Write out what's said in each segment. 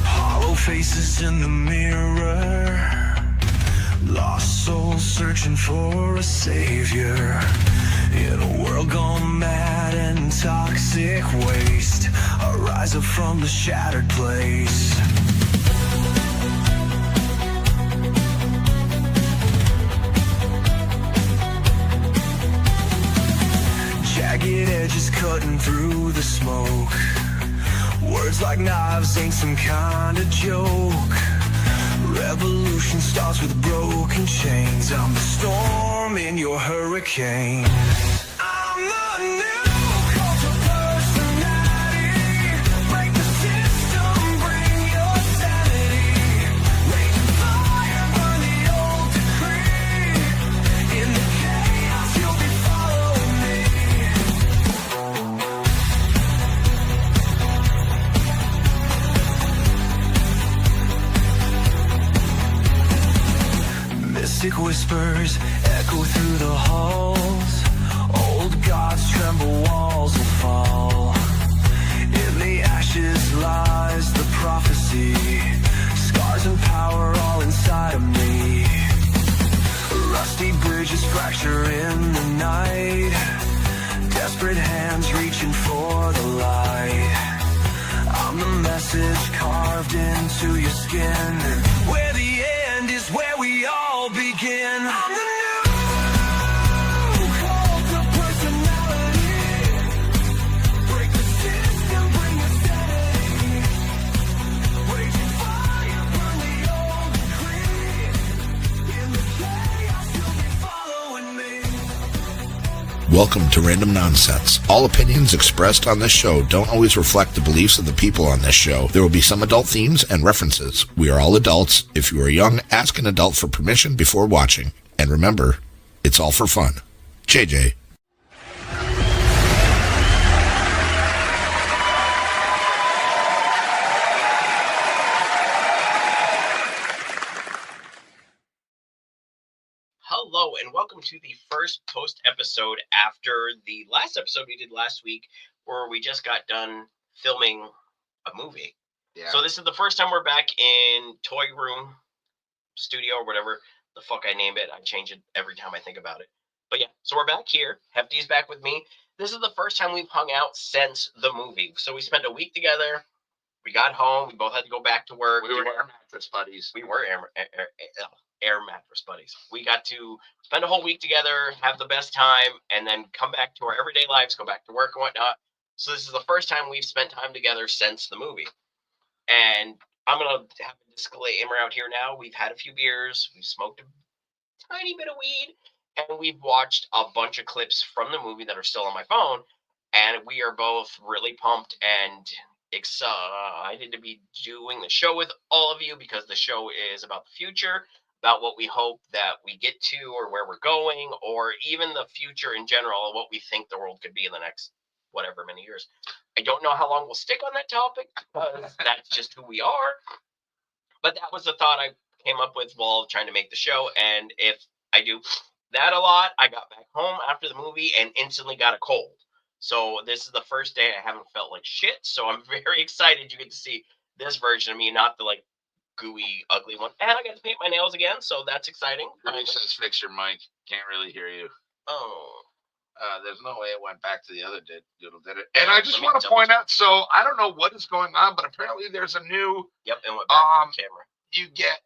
Hollow faces in the mirror, lost souls searching for a savior. In a world gone mad and toxic waste, I rise up from the shattered place. Jagged edges cutting through the smoke. Words like knives ain't some kind of joke. Revolution starts with broken chains. I'm the storm in your hurricane. I'm the new cult of personality. Break the system, bring your sanity. Raging fire, burn the old decree. In the chaos, you'll be following me. Mystic whispers echo through the halls. Old gods tremble, walls will fall. In the ashes lies the prophecy. Scars and power all inside of me. Rusty bridges fracture in the night. Desperate hands reaching for the light. I'm the message carved into your skin. Where the end is where we all begin. I'm the new cult of personality. Break the system, bring your sanity. Raging fire, burn the old decree. In the chaos, you'll be following me. Welcome to Random Nonsense. All opinions expressed on this show don't always reflect the beliefs of the people on this show. There will be some adult themes and references. We are all adults. If you are young, ask an adult for permission before watching. And remember, it's all for fun. JJ. Hello, and welcome to the first post episode after the last episode we did last week, where we just got done filming a movie. Yeah. So this is the first time we're back in Toy Room Studio or whatever the fuck I name it. I change it every time I think about it. But yeah, so we're back here. Hefty's back with me. This is the first time we've hung out since the movie. So we spent a week together. We got home. We both had to go back to work. We were air mattress buddies. We were air mattress buddies. We got to spend a whole week together, have the best time, and then come back to our everyday lives, go back to work and whatnot. So this is the first time we've spent time together since the movie. And I'm going to have a disclaimer out here now. We've had a few beers. We've smoked a tiny bit of weed. And we've watched a bunch of clips from the movie that are still on my phone. And we are both really pumped and excited to be doing the show with all of you, because the show is about the future, about what we hope that we get to, or where we're going, or even the future in general, what we think the world could be in the next whatever many years. I don't know how long we'll stick on that topic, because that's just who we are. But that was the thought I came up with while trying to make the show. And if I do that a lot, I got back home after the movie and instantly got a cold. So this is the first day I haven't felt like shit. So I'm very excited you get to see this version of me, not the like gooey, ugly one. And I got to paint my nails again, so that's exciting. Groovy says fix your mic. Can't really hear you. Oh. There's no way it went back to the other doodle, did it? And I just want to point out, so I don't know what is going on, but apparently there's a new. Yep, and went back to the camera. You get.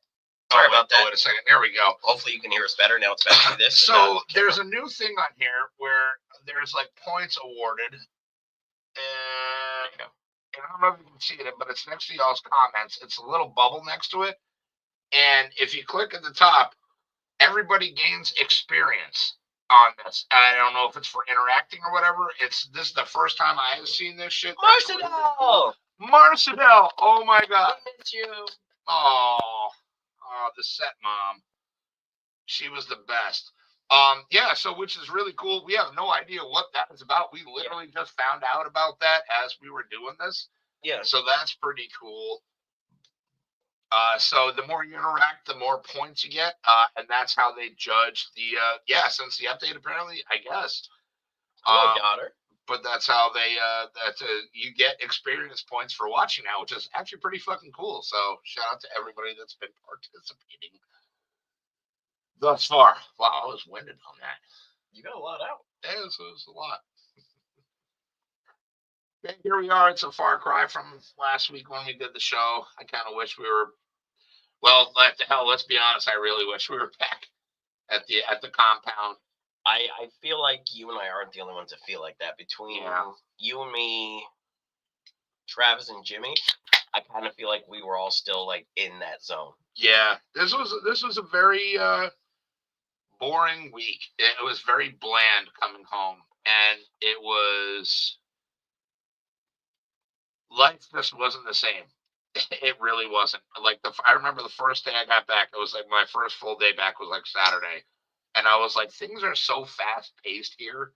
Sorry about that. Wait a second. There we go. Hopefully you can hear us better now. It's better to do this. So there's a new thing on here where there's like points awarded. There you go. And I don't know if you can see it, but it's next to y'all's comments. It's a little bubble next to it. And if you click at the top, everybody gains experience on this. And I don't know if it's for interacting or whatever. This is the first time I have seen this shit. Marcel! Oh my god. I miss you. Oh, the set mom. She was the best. Yeah, so which is really cool. We have no idea what that is about. We literally just found out about that as we were doing this. Yeah. So that's pretty cool. So the more you interact, the more points you get, and that's how they judge the. Since the update, apparently, I guess. Hello, daughter. But that's how they. You get experience points for watching now, which is actually pretty fucking cool. So shout out to everybody that's been participating thus far. Wow, I was winded on that. You got a lot out. Yeah, it was a lot. And here we are. It's a far cry from last week when we did the show. I kind of wish we were. Well, let's be honest. I really wish we were back at the compound. I feel like you and I aren't the only ones that feel like that. Between you and me, Travis and Jimmy, I kind of feel like we were all still like in that zone. Yeah, this was a very boring week. It was very bland coming home, and it was life just wasn't the same. It really wasn't. Like I remember the first day I got back. It was like my first full day back was like Saturday, and I was like, things are so fast paced here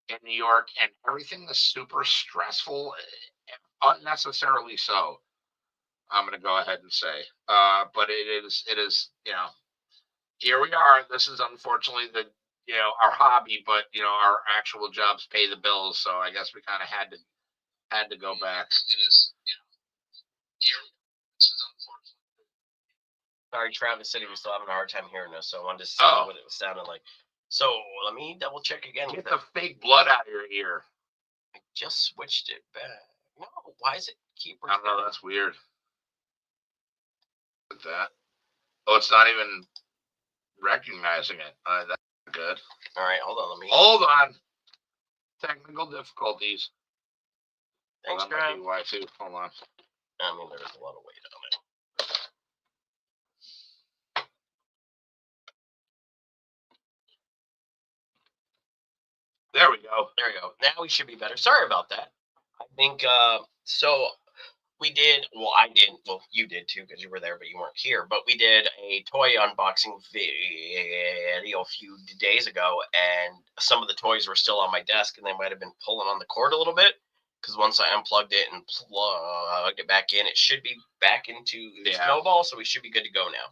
in New York, and everything is super stressful, unnecessarily so. I'm gonna go ahead and say, but it is, here we are. This is unfortunately our hobby, but our actual jobs pay the bills, so I guess we kind of had to go back. It is, here. This is unfortunate. Sorry, Travis said he was still having a hard time hearing us, so I wanted to see what it sounded like. So let me double check again. Get the fake blood out of your ear. I just switched it back. No, why is it keep? I don't know. That's weird. With that. Oh, it's not even recognizing it. That's good. All right, hold on. Hold on. Technical difficulties. Thanks, Trav. Why too? Hold on. I mean, there's a lot of weight on it. There we go. Now we should be better. Sorry about that. I think so. We did. Well, I didn't. Well, you did too because you were there, but you weren't here. But we did a toy unboxing video a few days ago, and some of the toys were still on my desk, and they might have been pulling on the cord a little bit. Because once I unplugged it and plugged it back in, it should be back into the snowball, so we should be good to go now.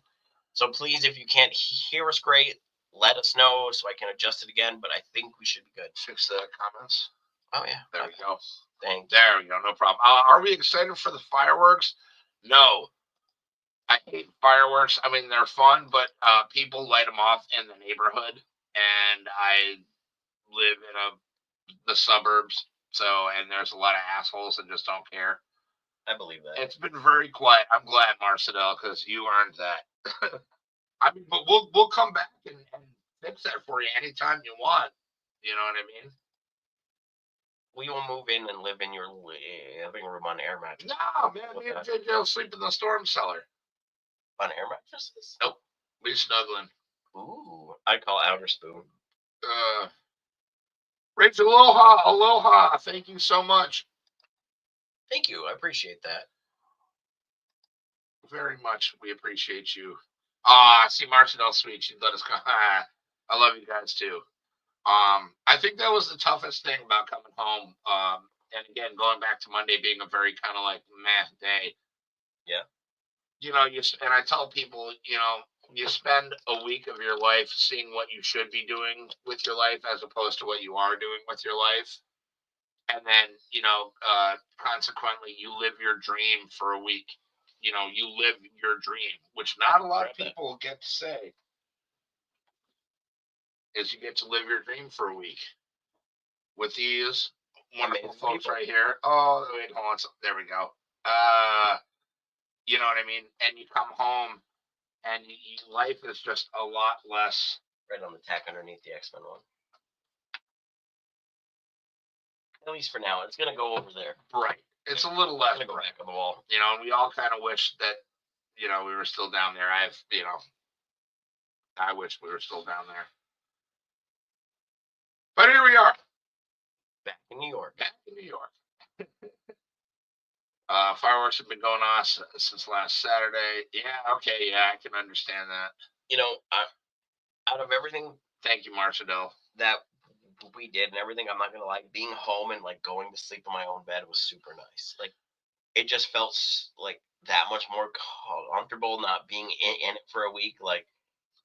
So please, if you can't hear us great, let us know so I can adjust it again. But I think we should be good. Fix the comments. Oh yeah, there we go. Thanks. There we go. No problem. Are we excited for the fireworks? No. I hate fireworks. I mean, they're fun, but people light them off in the neighborhood, and I live in the suburbs. So, and there's a lot of assholes that just don't care. I believe that. It's been very quiet. I'm glad, Marcel, because you earned that. I mean, but we'll come back and fix that for you anytime you want. You know what I mean? We will move in and live in your living room on air mattresses. No, man, me and JJ will sleep in the storm cellar. On air mattresses? Nope. We snuggling. Ooh, I call outer spoon. Rachel, aloha. Thank you so much. Thank you. I appreciate that. Very much. We appreciate you. See, Marcel, sweet. She let us go. I love you guys too. I think that was the toughest thing about coming home. And again, going back to Monday being a very kind of like meh day. Yeah. And I tell people, you spend a week of your life seeing what you should be doing with your life as opposed to what you are doing with your life. And then, consequently, you live your dream for a week. You live your dream, which not a lot of people get to say. Is you get to live your dream for a week with these wonderful folks right here. Oh, wait, hold on. There we go. You know what I mean? And you come home and life is just a lot less. Right on the tack underneath the X-Men one. At least for now. It's going to go over there. Right. It's a little less. It's going to go back on the wall. And we all kind of wish that, we were still down there. I wish we were still down there. But here we are. Back in New York. Fireworks have been going on since last Saturday. Yeah, okay, yeah, I can understand that. Out of everything, thank you, Marcel, that we did and everything, I'm not going to lie, being home and like going to sleep in my own bed was super nice. Like, it just felt like that much more comfortable not being in it for a week. Like,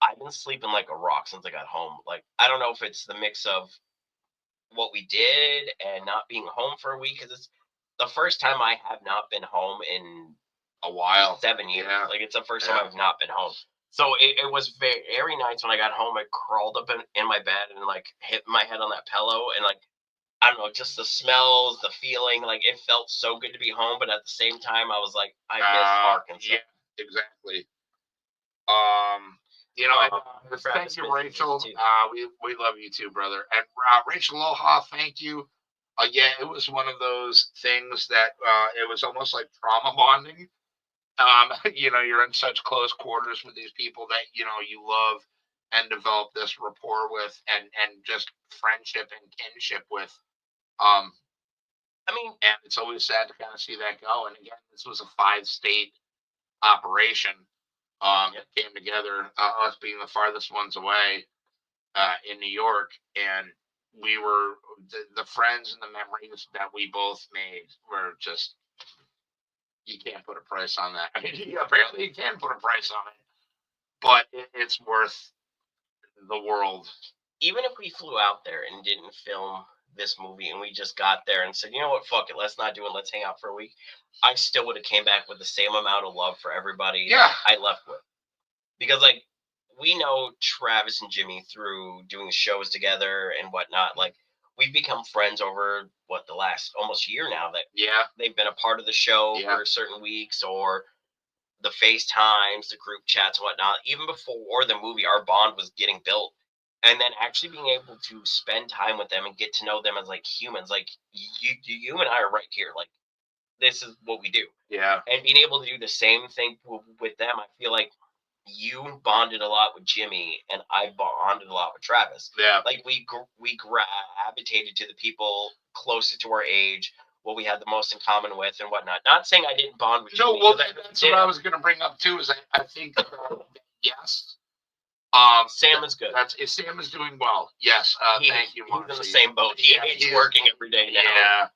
I've been sleeping like a rock since I got home. Like, I don't know if it's the mix of what we did and not being home for a week, because it's the first time I have not been home in a while. 7 years. Yeah. Like, it's the first time I've not been home. So it was very nice when I got home. I crawled up in my bed and like hit my head on that pillow, and like, I don't know, just the smells, the feeling, like it felt so good to be home. But at the same time, I was like, I miss Arkansas. Yeah, exactly. You know, and, thank you, Rachel. We love you too, brother. And Rachel Aloha, thank you. Yeah, it was one of those things that it was almost like trauma bonding. You know, you're in such close quarters with these people that you know you love and develop this rapport with, and just friendship and kinship with. I mean, And it's always sad to kind of see that go. And again, this was a 5-state operation. It came together, us being the farthest ones away in New York, and we were the friends and the memories that we both made were just, you can't put a price on that. I mean, apparently you can put a price on it, but it's worth the world. even if we flew out there and didn't film this movie and we just got there and said, you know what, fuck it, let's not do it, let's hang out for a week, I still would have came back with the same amount of love for everybody Yeah. I left with. Because like, we know Travis and Jimmy through doing shows together and whatnot. Like, we've become friends over the last almost year now that they've been a part of the show for certain weeks, or the FaceTimes, the group chats, and whatnot. Even before the movie, our bond was getting built. And then actually being able to spend time with them and get to know them as like humans, like you and I are right here. Like, this is what we do. Yeah. And being able to do the same thing with them, I feel like you bonded a lot with Jimmy, and I bonded a lot with Travis. Yeah. Like, we gravitated to the people closest to our age, what we had the most in common with, and whatnot. Not saying I didn't bond with Jimmy. No, well, that's what I was going to bring up too. Is I think yes. Sam is good. Sam is doing well. Yes. Thank you, Marcy. He's in the same boat. He's working every day now. Yeah.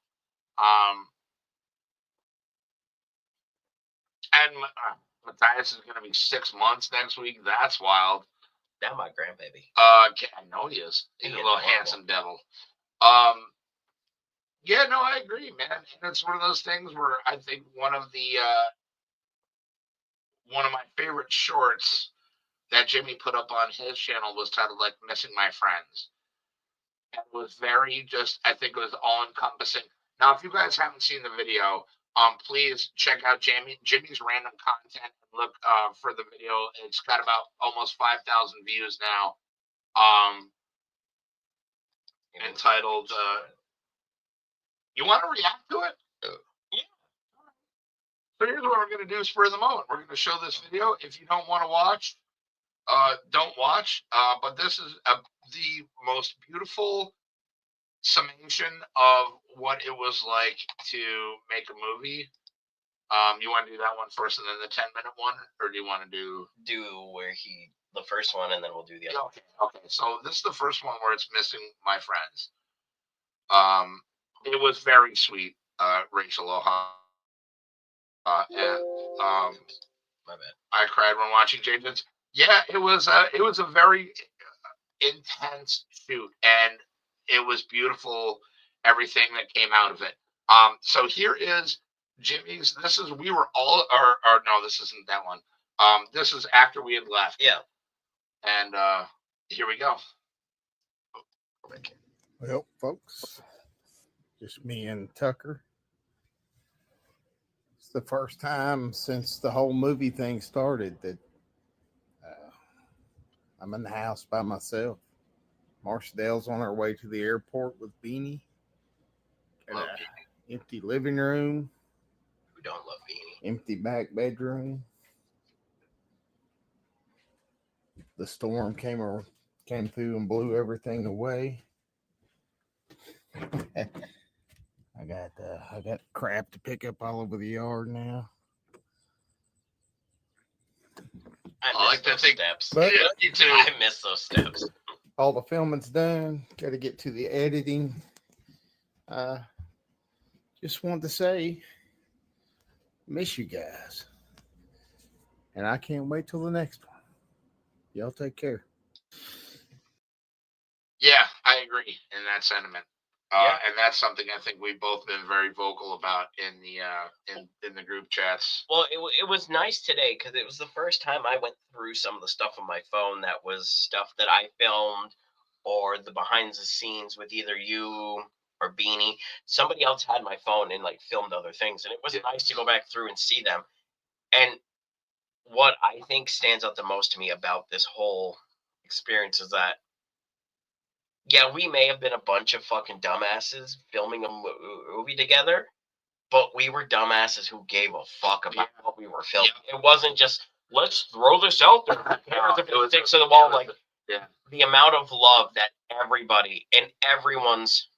And Matthias is going to be 6 months next week. That's wild. That's my grandbaby. I know he is. He's a little handsome devil. Yeah, no, I agree, man. And it's one of those things where I think one of my favorite shorts that Jimmy put up on his channel was titled like "Missing My Friends." And it was very I think it was all encompassing. Now, if you guys haven't seen the video, please check out Jimmy's random content and look for the video. It's got about almost 5,000 views now. Entitled you want to react to it? Yeah. So here's what we're going to do spur the moment. We're going to show this video. If you don't want to watch, don't watch. But this is the most beautiful summation of what it was like to make a movie. You want to do that one first and then the 10-minute one, or do you want to do where the first one, and then we'll do the other? Okay. So this is the first one where it's Missing My Friends. It was very sweet, Rachel Aloha. And my bad. I cried when watching James. Yeah, it was a very intense shoot, and it was beautiful, everything that came out of it. So here is Jimmy's. We were all, or no, this isn't that one. This is after we had left. Yeah. And here we go. Well, folks, just me and Tucker. It's the first time since the whole movie thing started that I'm in the house by myself. Marchdale's on our way to the airport with Beanie. Empty living room. We don't love Beanie. Empty back bedroom. The storm came through and blew everything away. I got crap to pick up all over the yard now. I like those steps. But yeah, you too. I miss those steps. All the filming's done. Got to get to the editing. Just want to say, Miss you guys. And I can't wait till the next one. Y'all take care. Yeah, I agree in that sentiment. Yeah. And that's something I think we've both been very vocal about in the in the group chats. Well, it was nice today because it was the first time I went through some of the stuff on my phone that was stuff that I filmed or the behind the scenes with either you or Beanie. Somebody else had my phone and like filmed other things, and it was nice to go back through and see them. And what I think stands out the most to me about this whole experience is that, yeah, we may have been a bunch of fucking dumbasses filming a movie together, but we were dumbasses who gave a fuck about what we were filming. It wasn't just, let's throw this out there. Who cares if it sticks to the wall? Like, the amount of love that everybody and everyone's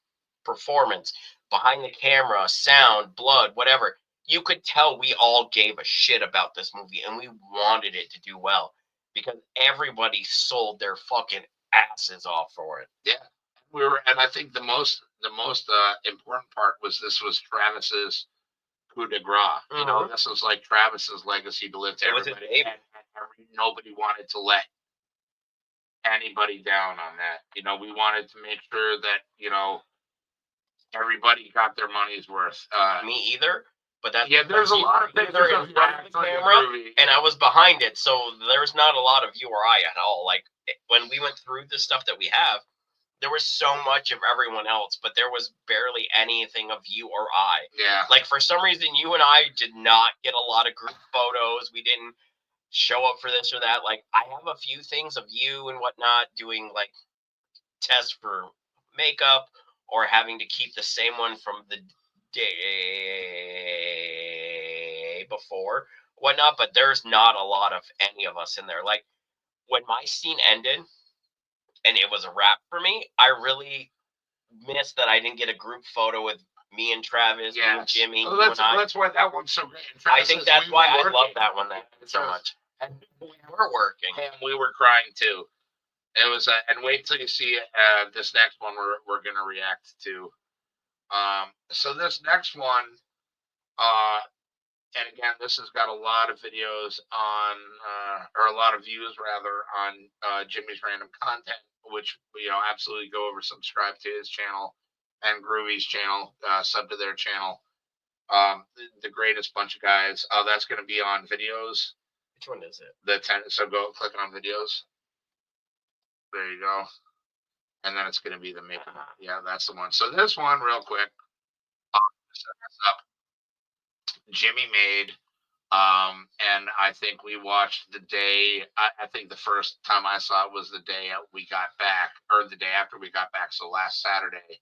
performance behind the camera, sound, blood, whatever, you could tell we all gave a shit about this movie and we wanted it to do well because everybody sold their fucking asses off for it. Yeah, and I think the most important part was this was Travis's coup de grace. You know, this was like Travis's legacy to live to everybody, and nobody wanted to let anybody down on that. You know, we wanted to make sure that everybody got their money's worth. Me either. But that's there's a lot of pictures in front of the camera, and I was behind it, so there's not a lot of you or I at all. Like when we went through the stuff that we have, there was so much of everyone else, but there was barely anything of you or I. Yeah. Like for some reason, you and I did not get a lot of group photos. We didn't show up for this or that. Like I have a few things of you and whatnot doing like tests for makeup or having to keep the same one from the day before, whatnot, but there's not a lot of any of us in there. Like when my scene ended and it was a wrap for me, I really missed that I didn't get a group photo with me and Travis, me and Jimmy. Oh, that's why that one's so great. I think that's why I love that one so much. And we were working. And we were crying too. It was, and wait till you see this next one we're gonna react to. So this next one, and again, this has got a lot of videos on, or a lot of views rather on Jimmy's random content, which absolutely go over, subscribe to his channel and Groovy's channel, sub to their channel. The greatest bunch of guys. That's going to be on videos. Which one is it? So go click on videos. There you go. And then it's going to be the making. Yeah, that's the one. So this one, real quick. Set this up. Jimmy made, and I think we watched the day. I think the first time I saw it was the day we got back, or the day after we got back. So last Saturday.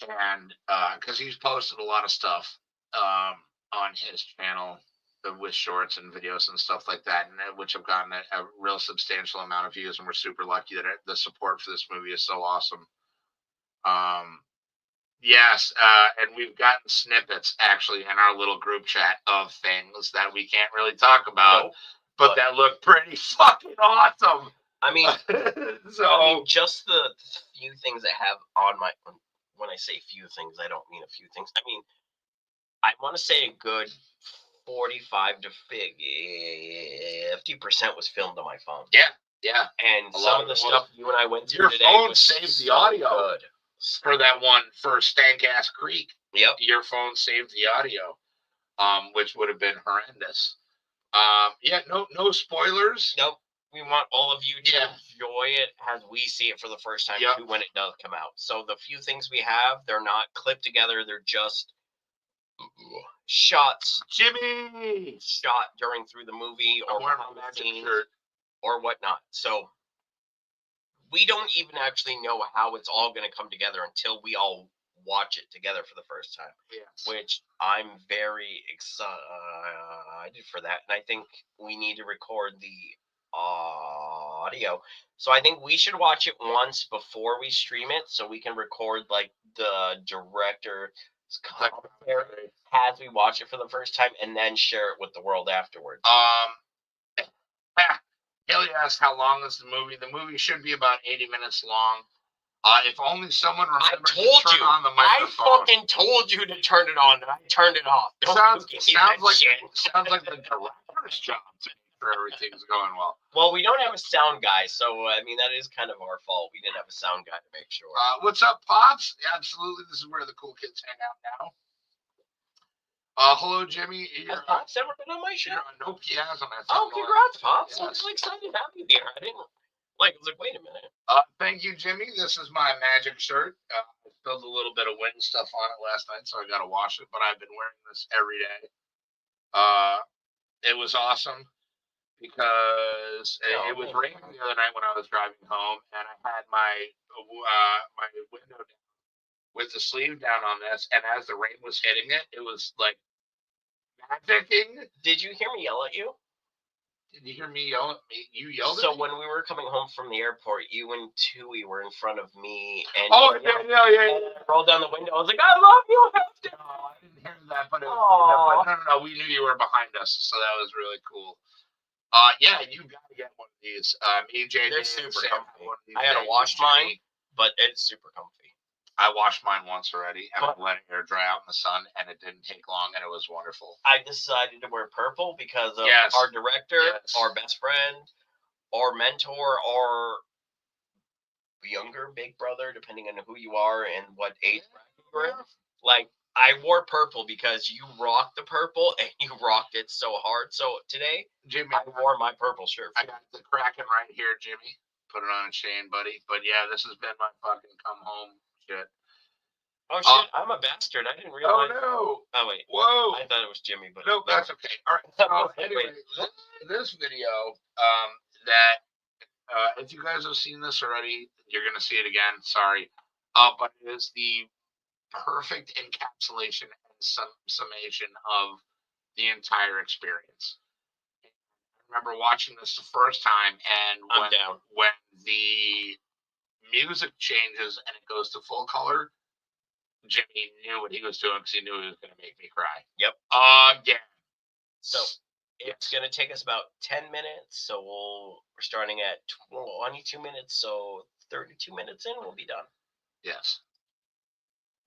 And because he's posted a lot of stuff on his channel with shorts and videos and stuff like that, and which have gotten a real substantial amount of views, and we're super lucky that the support for this movie is so awesome. Yes, and we've gotten snippets actually in our little group chat of things that we can't really talk about, but that look pretty fucking awesome. I mean, just the few things I have on my. When I say few things, I don't mean a few things. I mean, I want to say a good 45 to 50% was filmed on my phone. Yeah. And some of the stuff you and I went through your today phone was saved the so audio good. For that one for Stank Ass Creek. Yep. Your phone saved the audio, which would have been horrendous. No spoilers. Nope. We want all of you to enjoy it as we see it for the first time too when it does come out. So the few things we have, they're not clipped together. They're just shots. Jimmy shot through the movie or behind the scenes or whatnot. So we don't even actually know how it's all going to come together until we all watch it together for the first time. Yes. Which I'm very excited for that. And I think we need to record the audio. So I think we should watch it once before we stream it so we can record like the director's commentary as we watch it for the first time and then share it with the world afterwards. Haley asked how long is the movie? The movie should be about 80 minutes long. If only someone I remembered to told turn you. on the I microphone. fucking told you to turn it on, and I turned it off. Don't sounds give me that like shit. sounds like the director's job to make sure everything's going well. Well, we don't have a sound guy, so I mean that is kind of our fault. We didn't have a sound guy to make sure. What's up, Pops? Absolutely, this is where the cool kids hang out now. Hello, Jimmy. Has Pops ever been on my show? Nope, he hasn't. Oh, congrats, Pops! Yes. I'm really excited to have you here. I didn't I was like, wait a minute. Thank you, Jimmy. This is my magic shirt. I spilled a little bit of wind stuff on it last night, so I got to wash it. But I've been wearing this every day. It was awesome because it was raining the other night when I was driving home, and I had my my window down with the sleeve down on this, and as the rain was hitting it, it was like magicking. Did you hear me yell at you? Did you hear me yell at me? You yelled at me? So when we were coming home from the airport, you and Tui were in front of me, and yeah. and I rolled down the window. I was like, I love you, Hefty. No, I didn't hear that, but no, we knew you were behind us, so that was really cool. Yeah, you gotta get one of these. Me, JJ, They're super Sam, comfy. one of these I had to days, wash Jimmy. mine, but it's super comfy. I washed mine once already, and I But- let it air dry out in the sun, and it didn't take long, and it was wonderful. I decided to wear purple because of Yes. our director, Yes. our best friend, our mentor, our younger big brother, depending on who you are and what age bracket you're in. Like, I wore purple because you rocked the purple and you rocked it so hard. So today, Jimmy, I wore my purple shirt. I got the Kraken right here, Jimmy. Put it on a chain, buddy. But yeah, this has been my fucking come home shit. Oh shit, I'm a bastard. I didn't Oh realize. no! Oh wait, Whoa! I thought it was Jimmy, but Nope, that's okay. All right. So anyway, this video, if you guys have seen this already, you're gonna see it again. Sorry, but it is the perfect encapsulation and summation of the entire experience. I remember watching this the first time, and I'm down. when the music changes and it goes to full color, Jimmy knew what he was doing because he knew he was going to make me cry. Yep. Again. So it's going to take us about 10 minutes. So we're starting at 22 minutes. So 32 minutes in, we'll be done. Yes.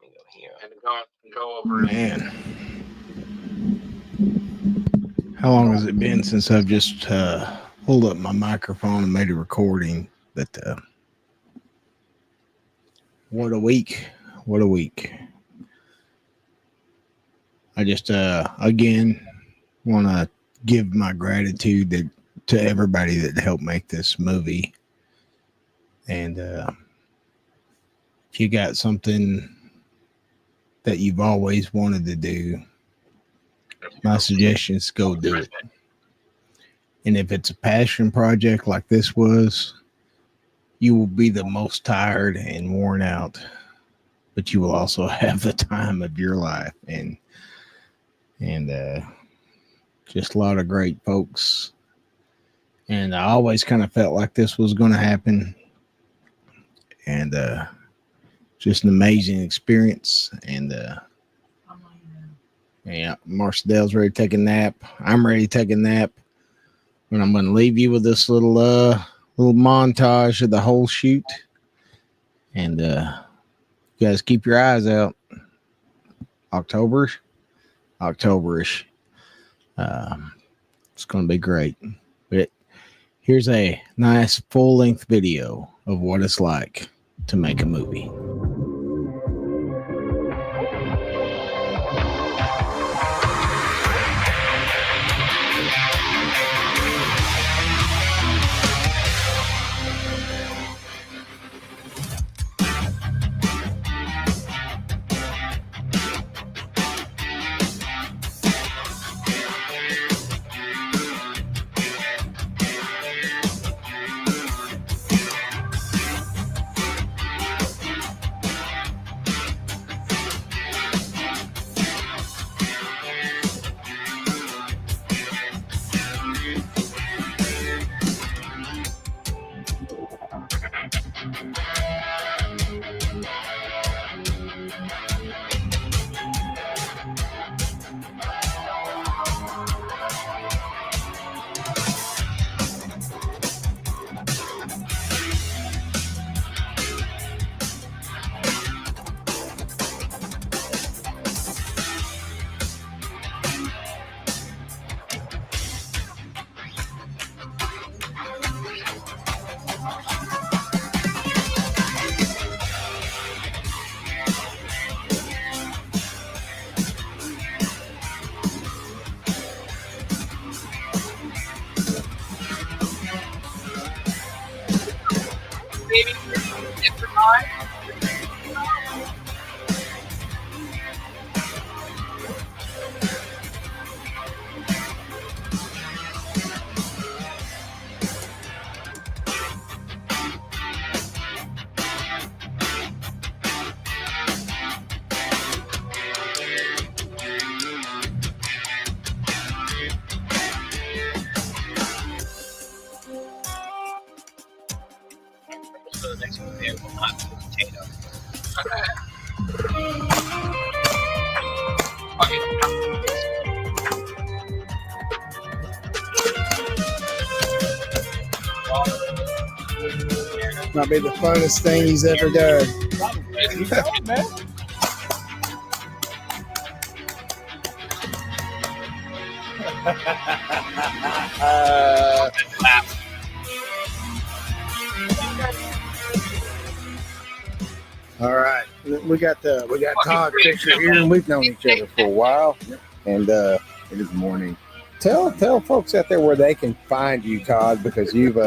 Let me go here. And go over. Man, how long has it been since I've just pulled up my microphone and made a recording? But what a week. What a week. I just, again, want to give my gratitude to everybody that helped make this movie. And if you got something that you've always wanted to do, my suggestion is go do it. And if it's a passion project like this was, you will be the most tired and worn out, but you will also have the time of your life. And just a lot of great folks. And I always kind of felt like this was going to happen. And just an amazing experience. And yeah, Marcell's ready to take a nap. I'm ready to take a nap. And I'm going to leave you with this little montage of the whole shoot. And you guys keep your eyes out. October-ish. It's going to be great. But here's a nice full-length video of what it's like to make a movie. baby. It's your time. For the next movie, I will not do potato. Might be the funnest thing he's ever done. All right, we got Todd Fisher here, and we've known each other for a while. And it is morning. Tell folks out there where they can find you, Todd, because you've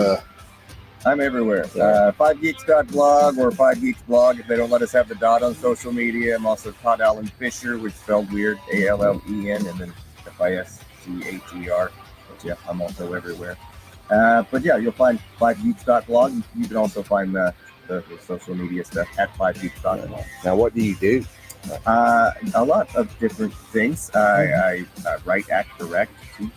I'm everywhere. 5geeks.blog or 5geeksblog if they don't let us have the dot on social media. I'm also Todd Allen Fisher, which is spelled weird, ALLEN, and then FISCHER. But yeah, I'm also everywhere. But yeah, you'll find 5geeks.blog. You can also find the social media stuff at 5geeks.blog. now. What do you do? A lot of different things. I write, act, direct, teach.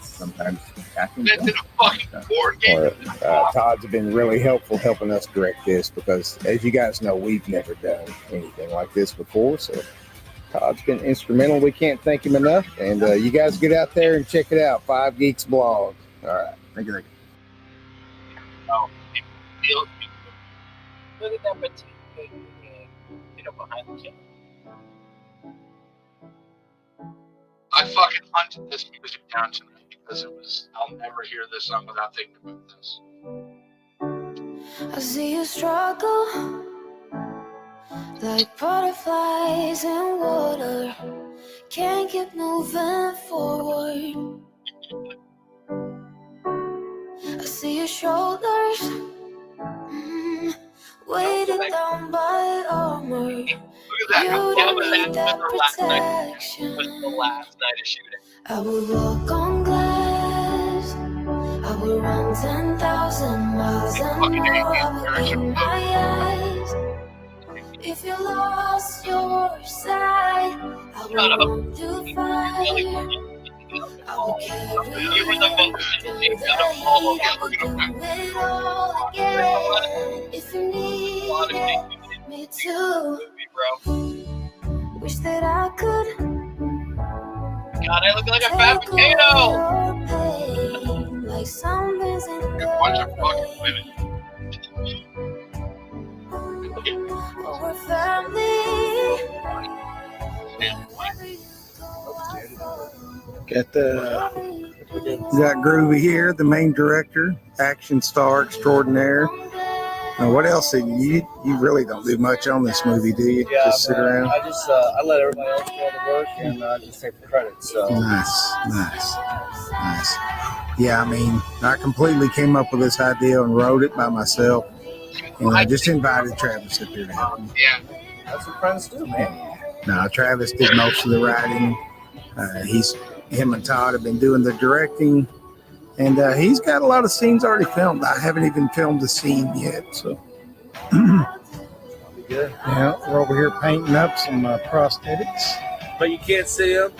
Sometimes acting. That's in a fucking board game. Todd's been really helpful helping us direct this because, as you guys know, we've never done anything like this before. So Todd's been instrumental. We can't thank him enough. And you guys get out there and check it out. 5 Geeks Blog. All right. Thank you. Look at that potato behind the camera. I fucking hunted this music down tonight because I'll never hear this song without thinking about this. I see you struggle like butterflies in water, can't keep moving forward. I see your shoulders weighted down by armor. Look at that. You That don't was need that the last night. protection. Was the last night of shooting. I would walk on glass. I would run 10,000 miles and more. I would open my eyes. If you lost your sight, I would run through fire. I would carry You were the most through they the got them all heat. I would do it all again. If you need me to, wish that I could. God, I look like a fat potato. Like something's in A bunch of fucking women. our family. Got Groovy here, the main director, action star extraordinaire. Now, what else? You really don't do much on this movie, do you? Yeah, just sit around. I just I let everybody else do all the work and just take the credit. So Nice. Yeah, I mean, I completely came up with this idea and wrote it by myself, and I just invited Travis up here to help me. Yeah. that's what friends do, man. Now, Travis did most of the writing. Him and Todd have been doing the directing, and he's got a lot of scenes already filmed. I haven't even filmed a scene yet, so. Good. Yeah, we're over here painting up some prosthetics. But you can't see them.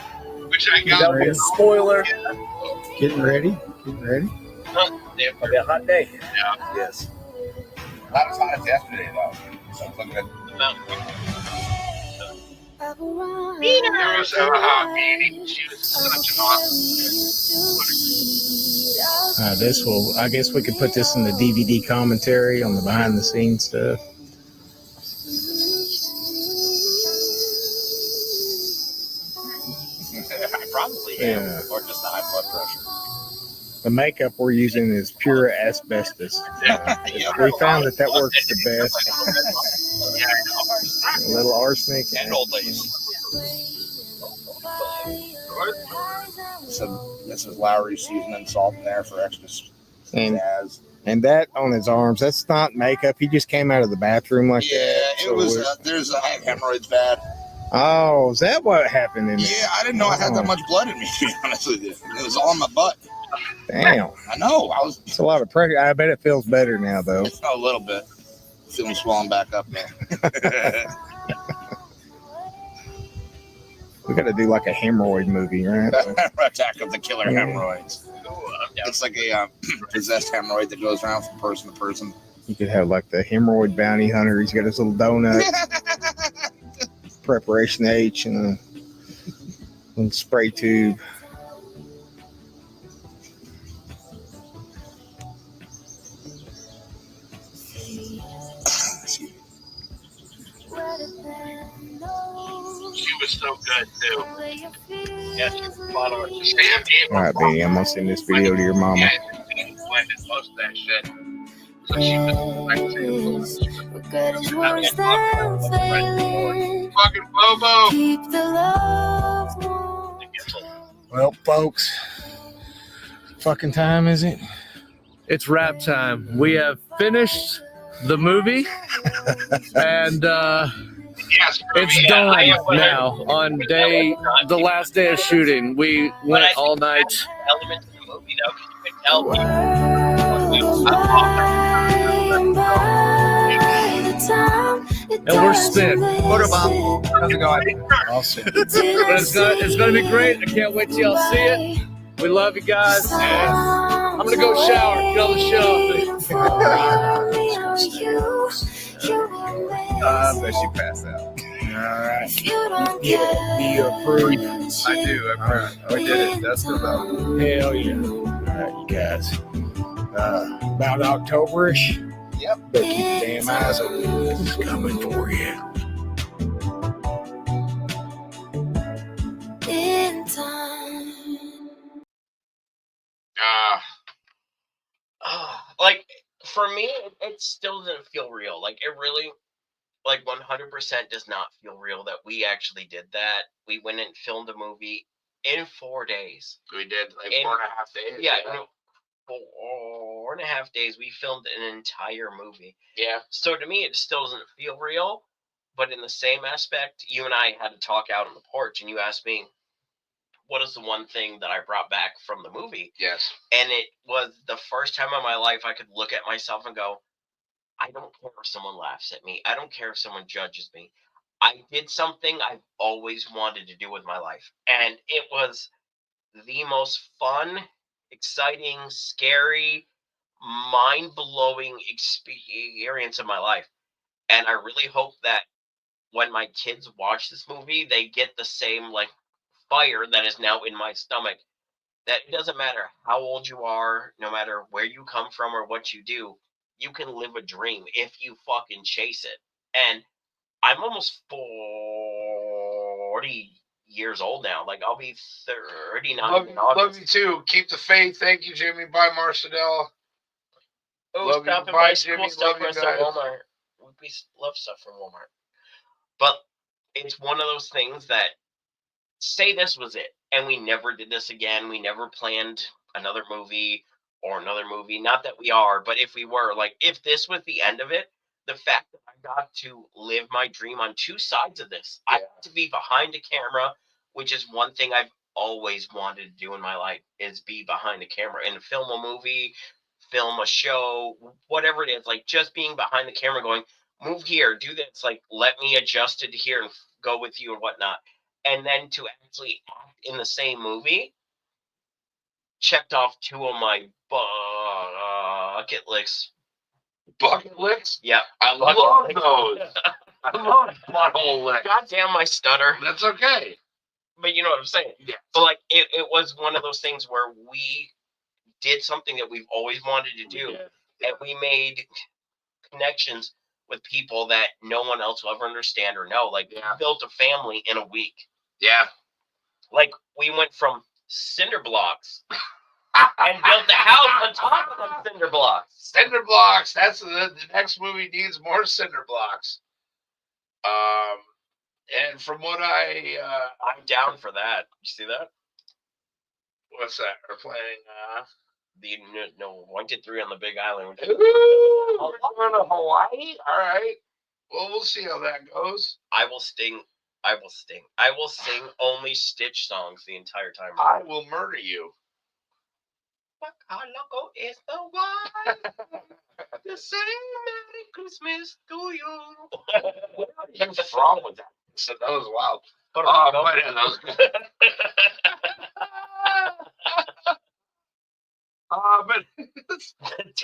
Which I That got. would be a spoiler. Getting ready. It'll be a hot day. Yeah. Yes. Not as hot as yesterday, though. So I'm looking at The mountain. I will run. There was a meeting. She was such an awesome. I guess we could put this in the DVD commentary on the behind the scenes stuff. Probably, Yeah. or just the high blood pressure. The makeup we're using is pure asbestos. We found that works the best. Yeah, I know. A little arsenic. And old ladies. So this is Lowry seasoning salt in there for extra And jazz. And that on his arms, that's not makeup. He just came out of the bathroom like that. Yeah, it was. I had hemorrhoids bad. Oh, is that what happened in there? Yeah, I didn't know I had that much blood in me, to be honest with you. It was all in my butt. Damn. I know. It's a lot of pressure. I bet it feels better now, though. A little bit. Feeling swollen back up now. We got to do like a hemorrhoid movie, right? Attack of the Killer Hemorrhoids. It's like a possessed hemorrhoid that goes around from person to person. You could have like the hemorrhoid bounty hunter. He's got his little donut. Preparation H and a little spray tube. She was so good too. Yeah, she was spot on. Sam gave All right, baby, I'm gonna send this video to your mama. Yeah, when it most of that shit. So she was Regret is worse than failing. fucking Bobo. Keep the love warm. Well, folks, fucking time is it? It's wrap time. We have finished the movie, and Yes, it's done now. On the last day of shooting, we went all night. Element of the movie, though, 'cause you could tell And we're spent. What about? How's it going? Awesome. But it's gonna be great. I can't wait till y'all see it. We love you guys. And I'm gonna go shower. Get on the show. I bet you passed out. All right. Do you approve? I do. I approve. We did it. That's good though. Hell yeah. All right, you guys. About October-ish. Yep. But keep your damn eyes open. It's coming for you. in time. like for me, it still doesn't feel real. Like it really, like 100% does not feel real that we actually did that. We went and filmed a movie in 4 days. We did like In- 4.5 days. Yeah, in 4.5 days we filmed an entire movie. Yeah. So to me, it still doesn't feel real. But in the same aspect, you and I had to talk out on the porch, and you asked me, what is the one thing that I brought back from the movie? Yes. And it was the first time in my life I could look at myself and go, I don't care if someone laughs at me. I don't care if someone judges me. I did something I've always wanted to do with my life. And it was the most fun, exciting, scary, mind-blowing experience of my life. And I really hope that when my kids watch this movie, they get the same like fire that is now in my stomach. That it doesn't matter how old you are, no matter where you come from or what you do, you can live a dream if you fucking chase it. And I'm almost 40 years old now. Like I'll be 39 in Love August. you too. Keep the faith. Thank you, Jimmy. Bye, Marcel. Oh, Love you. stop and Bye, buy Jimmy. cool stuff Love for you us at guys. Walmart. We love stuff from Walmart. But it's one of those things that say this was it, and we never did this again. We never planned another movie or another movie. Not that we are, but if we were, like, if this was the end of it, the fact that I got to live my dream on two sides of this, I got to be behind a camera, which is one thing I've always wanted to do in my life, is be behind the camera and film a movie, film a show, whatever it is, like just being behind the camera going, move here, do this, like let me adjust it to here and go with you and whatnot. And then to actually act in the same movie, checked off two of my bucket lists. Bucket licks? Yeah. I bucket love licks. those. I love butthole licks. God damn my stutter. That's okay. But you know what I'm saying? Yeah. But like it was one of those things where we did something that we've always wanted to do. And we made connections with people that no one else will ever understand or know. Like we built a family in a week. Yeah. Like we went from cinder blocks and built a house on top of them cinder blocks. Cinder blocks. That's the next movie needs more cinder blocks. And from what I'm down for that. You see that? what's that? We're playing the Anointed 3 on the Big Island. Ooh, we're going to Hawaii? All right. Well, we'll see how that goes. I will sting. I will sting. I will sing only Stitch songs the entire time. I will murder you. Loco is the one to say Merry Christmas to you. Where are you from with that? So that was wild. But yeah, that was good. But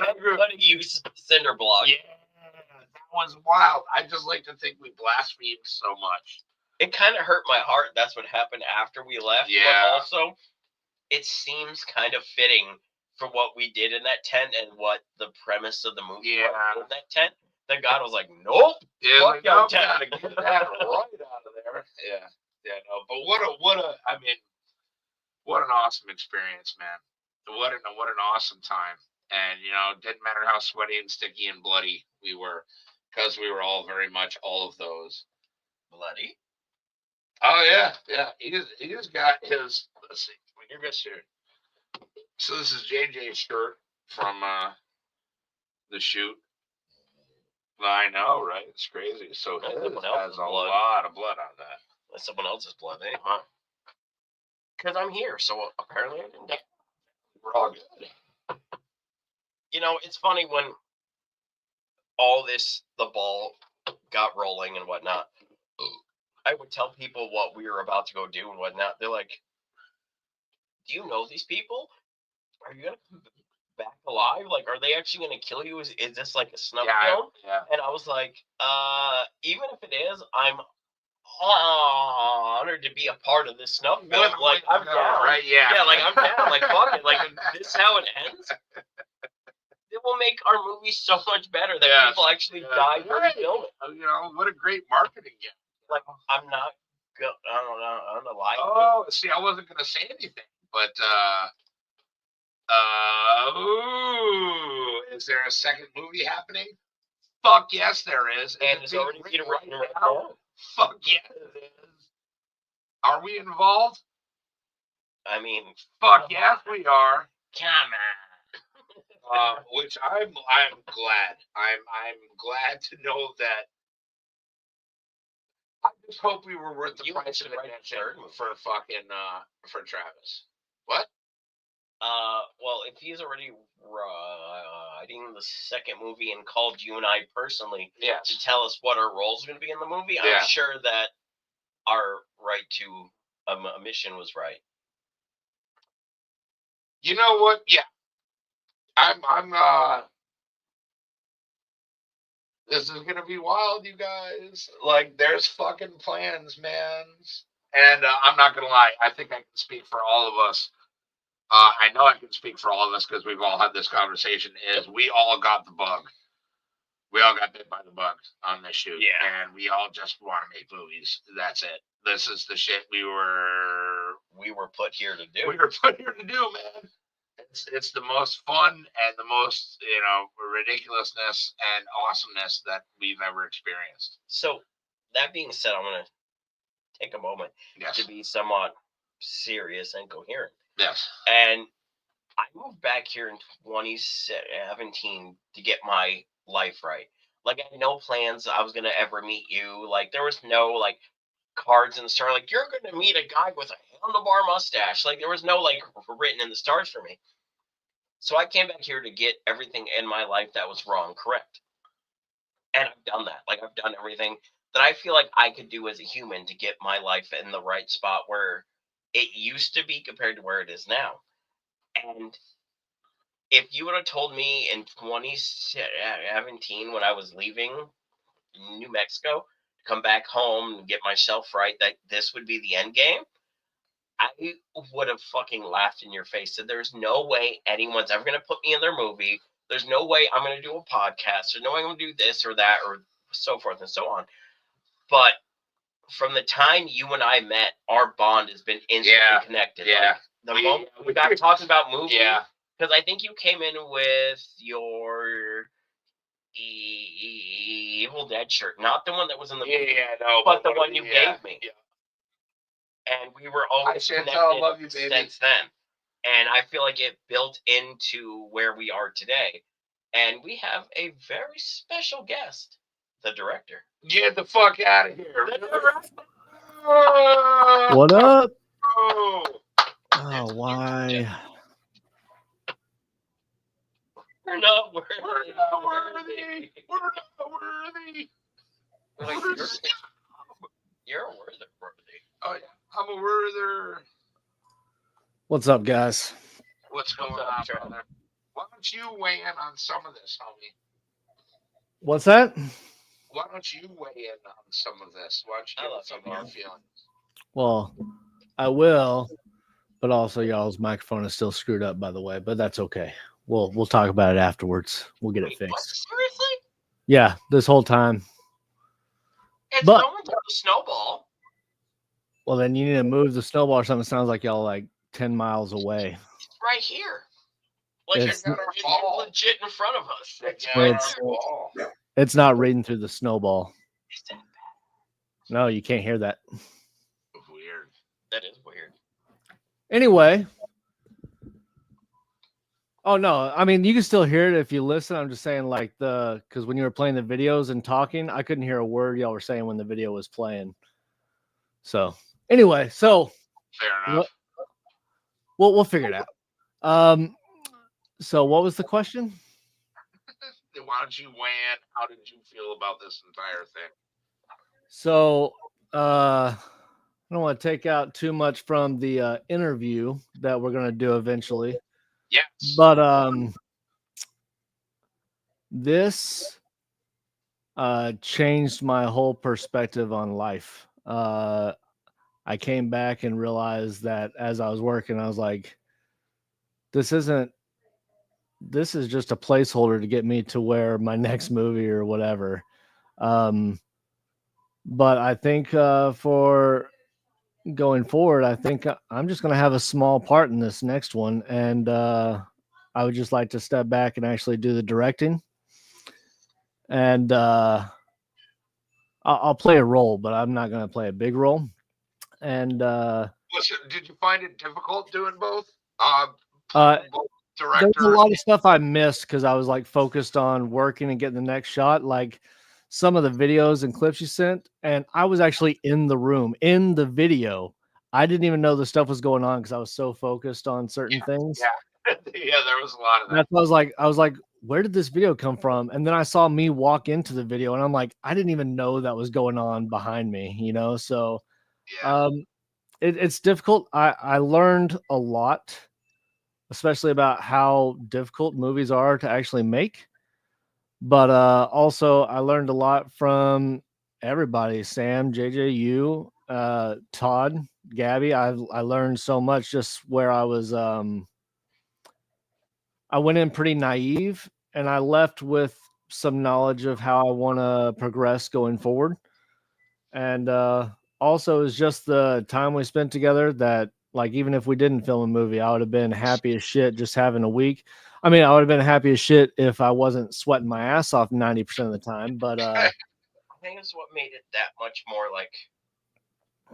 everybody uses cinder block. Yeah, that was wild. I just like to think we blasphemed so much. It kind of hurt my heart. That's what happened after we left. Yeah. But also, it seems kind of fitting for what we did in that tent and what the premise of the movie was in that tent. That God was like, nope. Yeah, fuck your tent. Gotta get that right out of there. Yeah. Yeah, no. But what an awesome experience, man. What an awesome time. And didn't matter how sweaty and sticky and bloody we were, because we were all very much all of those. Bloody? Oh yeah, yeah. He's got his. Let's see. When you're here. So this is JJ's shirt from the shoot. I know, right? It's crazy. So his has a lot of blood on that. That's someone else's blood, eh? Huh? Because I'm here, so apparently I didn't die. We're all good. It's funny when all this, the ball got rolling and whatnot. I would tell people what we were about to go do and whatnot. They're like, do you know these people? Are you going to come back alive? Like, are they actually going to kill you? Is this like a snuff film? Yeah. And I was like, even if it is, I'm honored to be a part of this snuff film. Like, I'm down. Right, yeah. Yeah, like, I'm down. Like, fuck it. Like, this is how it ends? It will make our movie so much better that people actually die during filming. What a great marketing gift. Like, I'm not gonna lie. Oh, see, I wasn't gonna say anything, but is there a second movie happening? Fuck yes, there is. And it's already written right now. Fuck yes, it is. Are we involved? I mean, fuck yes, we are. Come on. Which I'm glad. I'm glad to know that. I just hope we were worth the price of admission for fucking for Travis. What? Well, if he's already writing the second movie and called you and I personally to tell us what our roles are going to be in the movie, I'm sure that our right to a mission was right. You know what? Yeah. I'm this is gonna be wild, you guys. Like, there's fucking plans, man. And I'm not gonna lie, I think I can speak for all of us. I know I can speak for all of us because we've all had this conversation. Is we all got the bug. We all got bit by the bug on this shoot. Yeah. And we all just want to make movies. That's it. This is the shit we were put here to do. We were put here to do, man. It's the most fun and the most, ridiculousness and awesomeness that we've ever experienced. So, that being said, I'm going to take a moment to be somewhat serious and coherent. Yes. And I moved back here in 2017 to get my life right. Like, I had no plans I was going to ever meet you. Like, there was no, like, cards in the star. Like, you're going to meet a guy with a handlebar mustache. Like, there was no, like, written in the stars for me. So I came back here to get everything in my life that was wrong correct. And I've done that. Like, I've done everything that I feel like I could do as a human to get my life in the right spot where it used to be compared to where it is now. And if you would have told me in 2017 when I was leaving New Mexico to come back home and get myself right that this would be the end game, I would have fucking laughed in your face. Said, there's no way anyone's ever going to put me in their movie. There's no way I'm going to do a podcast. There's no way I'm going to do this or that or so forth and so on. But from the time you and I met, our bond has been instantly connected. Yeah. Like, the moment we got talking about movies, because I think you came in with your Evil Dead shirt, not the one that was in the movie, but the one you gave me. Yeah. And we were always connected I love you, baby. since then. And I feel like it built into where we are today. And we have a very special guest, the director. Get the fuck out of here. What up? Oh, Oh, why? We're not worthy. we're not worthy. We're not worthy. Like, We're- you're a worthy. Oh, yeah. I'm a worther. What's up, guys? What's going What's up, on, Charlie? brother? Why don't you weigh in on some of this, homie? What's that? Why don't you weigh in on some of this? Why don't you I give love us some you, of your Mark. feelings? Well, I will, but also y'all's microphone is still screwed up, by the way. But that's okay. We'll talk about it afterwards. We'll get it Wait, what? fixed. Seriously? Yeah, this whole time. It's But- going to the snowball. Well, then you need to move the snowball or something. It sounds like y'all like 10 miles away. It's right here. Like, It's- it's legit in front of us. It's not reading through the snowball. Is that bad? No, you can't hear that. Weird. That is weird. Anyway. Oh no, I mean you can still hear it if you listen. I'm just saying, like because when you were playing the videos and talking, I couldn't hear a word y'all were saying when the video was playing. So anyway, so Fair enough. we'll figure it out. So what was the question? Why don't you weigh in? How did you feel about this entire thing? So I don't want to take out too much from the interview that we're gonna do eventually. Yes. But this changed my whole perspective on life. I came back and realized that as I was working, I was like, this is just a placeholder to get me to where my next movie or whatever. But I think for going forward, I think I'm just going to have a small part in this next one. And I would just like to step back and actually do the directing. And I'll play a role, but I'm not going to play a big role. And Listen, did you find it difficult doing both? Both there's director. a lot of stuff I missed because I was like focused on working and getting the next shot. Like some of the videos and clips you sent, and I was actually in the room in the video. I didn't even know the stuff was going on because I was so focused on certain things. Yeah. Yeah, there was a lot of that. That's what I was like, where did this video come from? And then I saw me walk into the video, and I'm like, I didn't even know that was going on behind me, you know? So Yeah. it's difficult. I learned a lot, especially about how difficult movies are to actually make. But also I learned a lot from everybody, Sam, JJ, you, Todd, Gabby. I learned so much just where I was I went in pretty naive and I left with some knowledge of how I want to progress going forward. And also is just the time we spent together that, like, even if we didn't film a movie, I would have been happy as shit just having a week. I mean, I would have been happy as shit if I wasn't sweating my ass off 90% of the time. But I think it's what made it that much more like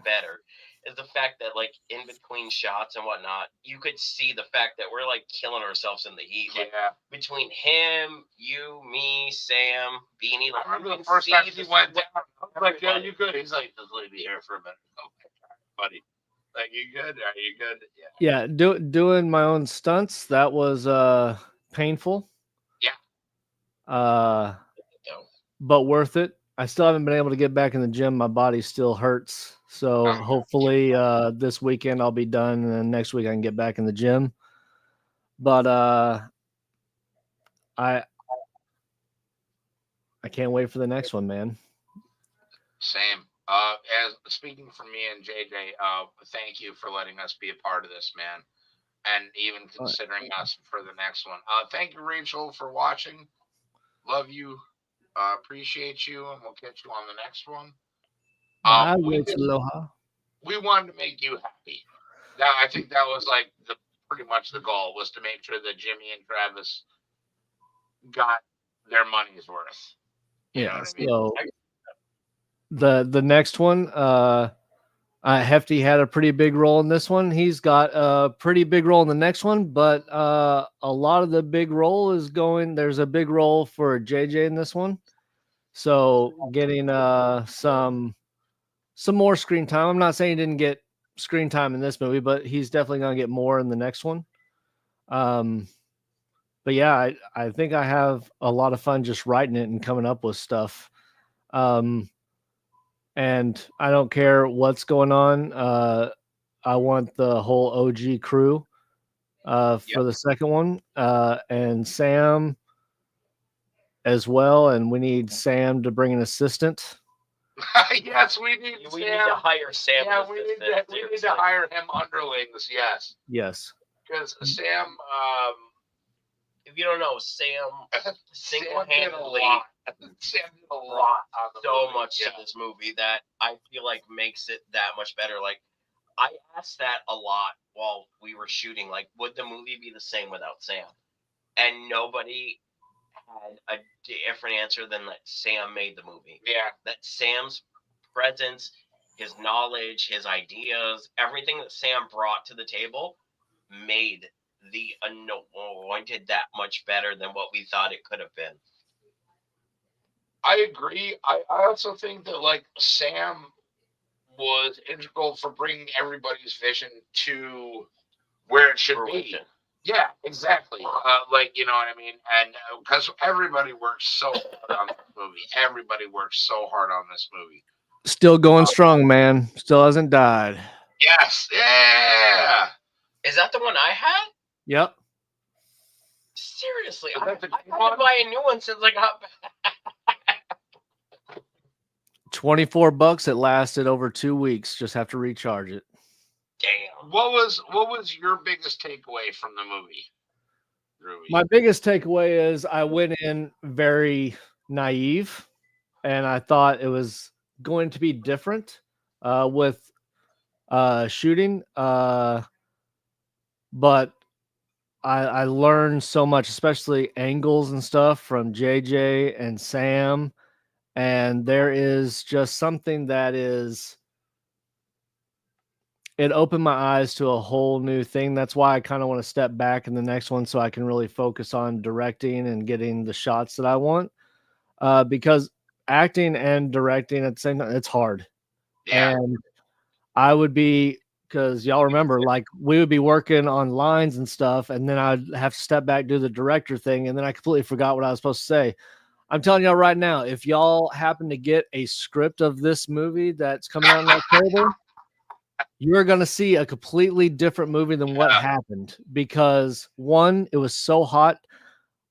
better is the fact that like in between shots and whatnot, you could see the fact that we're like killing ourselves in the heat. Like Yeah. between him, you, me, Sam, Beanie. Like, I remember you the can first see time the he went sweat. down. I was like, yeah, you good? He's like, just leave me here for a minute. Okay, buddy. Like, you good? Are you good? Yeah. yeah, doing my own stunts, that was painful. Yeah. But worth it. I still haven't been able to get back in the gym. My body still hurts. So hopefully this weekend I'll be done, and then next week I can get back in the gym. But I can't wait for the next one, man. Same. As speaking for me and JJ, thank you for letting us be a part of this, man, and even considering us for the next one. Thank you, Rachel, for watching. Love you. Appreciate you, and we'll catch you on the next one. Aloha. We wanted to make you happy. I think that was like pretty much the goal, was to make sure that Jimmy and Travis got their money's worth. You know what I mean? So the next one, Hefty had a pretty big role in this one. He's got a pretty big role in the next one, but a lot of the big role is going. There's a big role for JJ in this one, so getting some more screen time. I'm not saying he didn't get screen time in this movie, but he's definitely going to get more in the next one. But yeah, I think I have a lot of fun just writing it and coming up with stuff. And I don't care what's going on. I want the whole OG crew for the second one, and Sam as well. And we need Sam to bring an assistant. Yes, we need We Sam. need to hire Sam. Yeah, as we assistant, need to hire him underlings. Yes, Yes. because Sam. If you don't know, Sam single-handedly Sam did a lot on the so movie. much to this movie that I feel like makes it that much better. Like, I asked that a lot while we were shooting. Like, would the movie be the same without Sam? And nobody had a different answer than that Sam made the movie. Yeah. That Sam's presence, his knowledge, his ideas, everything that Sam brought to the table made the Anointed that much better than what we thought it could have been. I agree. I also think that like Sam was integral for bringing everybody's vision to where it should be. Yeah, exactly. Like, you know what I mean? And because everybody works so hard on this movie. Everybody works so hard on this movie. Still going strong, man. Still hasn't died. Yes. Yeah. Is that the one I had? Yep. Seriously, I had to buy a new one since I got back. $24. It lasted over 2 weeks. Just have to recharge it. Damn. What was your biggest takeaway from the movie, Groovy? My biggest takeaway is I went in very naive, and I thought it was going to be different with shooting. But I learned so much, especially angles and stuff from JJ and Sam. And there is just something that it opened my eyes to a whole new thing. That's why I kind of want to step back in the next one so I can really focus on directing and getting the shots that I want. Because acting and directing at the same time, it's hard. Yeah. And I would be, because y'all remember, like we would be working on lines and stuff, and then I'd have to step back, do the director thing, and then I completely forgot what I was supposed to say. I'm telling y'all right now, if y'all happen to get a script of this movie that's coming out in October, you're going to see a completely different movie than what happened. Because one, it was so hot.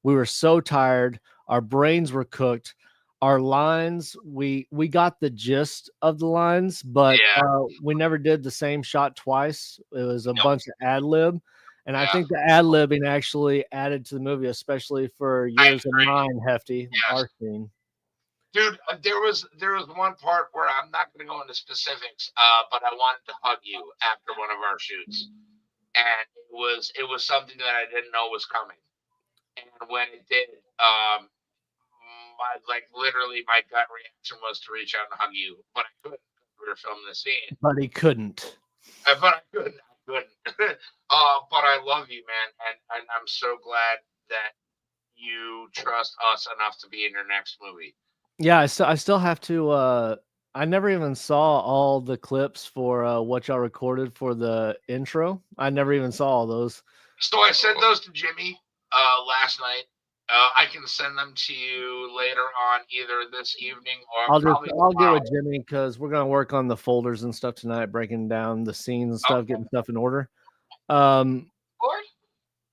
We were so tired. Our brains were cooked. Our lines, we got the gist of the lines, but we never did the same shot twice. It was a bunch of ad lib. And I think the ad libbing actually added to the movie, especially for yours and mine, Hefty, our scene. Dude, there was one part where I'm not going to go into specifics, but I wanted to hug you after one of our shoots, and it was something that I didn't know was coming, and when it did, literally my gut reaction was to reach out and hug you, but I couldn't because we were filming the scene. But he couldn't. But I couldn't. But I love you, man, and I'm so glad that you trust us enough to be in your next movie. Yeah, I still have to. I never even saw all the clips for what y'all recorded for the intro. I never even saw all those. So I sent those to Jimmy last night. I can send them to you later on, either this evening or I'll get with Jimmy because we're gonna work on the folders and stuff tonight, breaking down the scenes and stuff, getting stuff in order. Discord?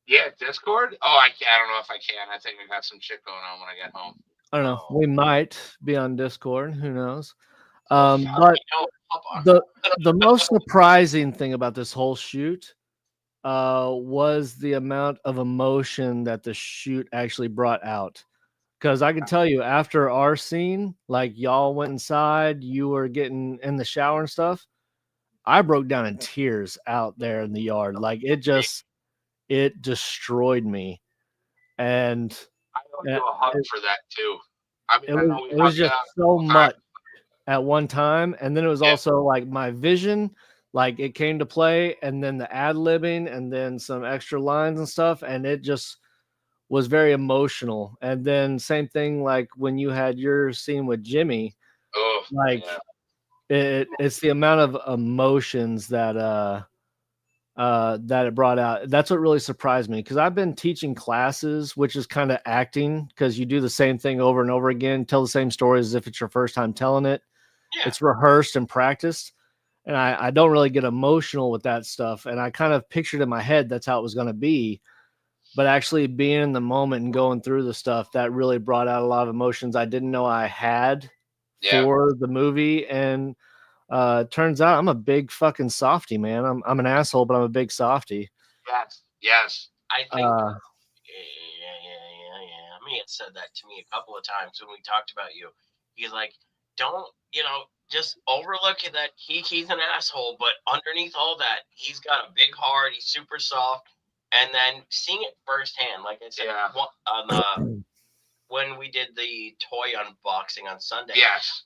Yeah, Discord. Oh, I don't know if I can. I think I got some shit going on when I get home. I don't know. We might be on Discord. Who knows? But the most surprising thing about this whole shoot was the amount of emotion that the shoot actually brought out. Because I can tell you, after our scene, like y'all went inside, you were getting in the shower and stuff. I broke down in tears out there in the yard. Like it destroyed me. And I owe you a hug for that too. I mean, it was just so much. at one time, and then it was also like my vision, like it came to play, and then the ad-libbing, and then some extra lines and stuff, and it just was very emotional. And then same thing like when you had your scene with Jimmy, Oh, like yeah. it's the amount of emotions that that it brought out. That's what really surprised me, because I've been teaching classes, which is kind of acting, because you do the same thing over and over again, tell the same stories as if it's your first time telling it. Yeah. It's rehearsed and practiced. And I don't really get emotional with that stuff. And I kind of pictured in my head that's how it was going to be. But actually being in the moment and going through the stuff, that really brought out a lot of emotions I didn't know I had for the movie. And turns out I'm a big fucking softy, man. I'm an asshole, but I'm a big softy. Yes. I think yeah. He had said that to me a couple of times when we talked about you. He's like, don't, just overlook it that he's an asshole, but underneath all that, he's got a big heart. He's super soft. And then seeing it firsthand, like I said, when we did the toy unboxing on Sunday,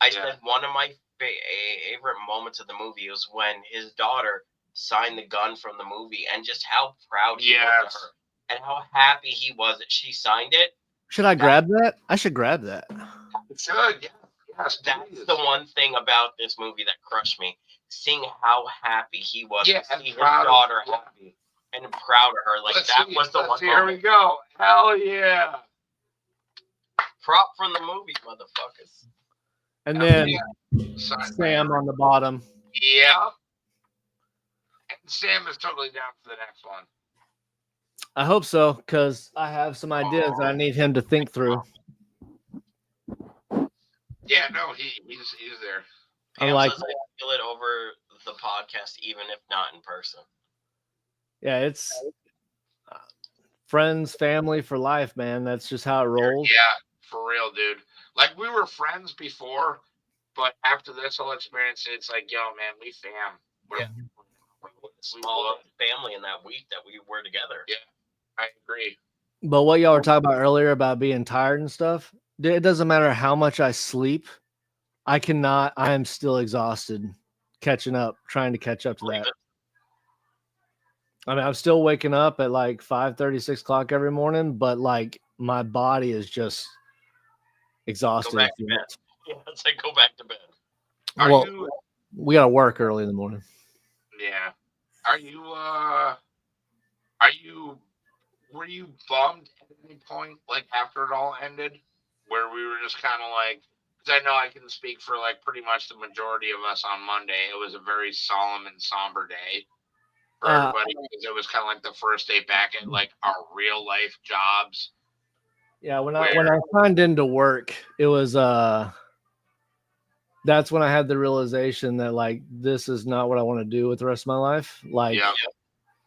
I said one of my favorite moments of the movie was when his daughter signed the gun from the movie, and just how proud he was of her, and how happy he was that she signed it. Should I grab that? I should grab that. It should. Yes, that's the one thing about this movie that crushed me. Seeing how happy he was to see his daughter happy and proud of her. Like, that was the one. Here we go. Hell yeah. Prop from the movie, motherfuckers. And then Sam on the bottom. Yeah. And Sam is totally down for the next one. I hope so, because I have some ideas that I need him to think through. Yeah, no, he's there. I'm like, I feel it over the podcast, even if not in person. Yeah, it's friends, family for life, man. That's just how it rolls. Yeah, for real, dude. Like, we were friends before, but after this whole experience, it's like, yo, man, we fam. We're small family in that week that we were together. Yeah, I agree. But what y'all were talking about earlier about being tired and stuff, it doesn't matter how much I sleep. I am still exhausted trying to catch up to that. I mean, I'm still waking up at like 5:30, 6 o'clock every morning, but like my body is just exhausted. Go back to bed. Yeah, it's like go back to bed. We got to work early in the morning. Yeah. Were you bummed at any point, like after it all ended, where we were just kind of like, because I know I can speak for like pretty much the majority of us on Monday. It was a very solemn and somber day for everybody, because it was kind of like the first day back at like our real life jobs. Yeah, when I signed into work, it was that's when I had the realization that like this is not what I want to do with the rest of my life. Like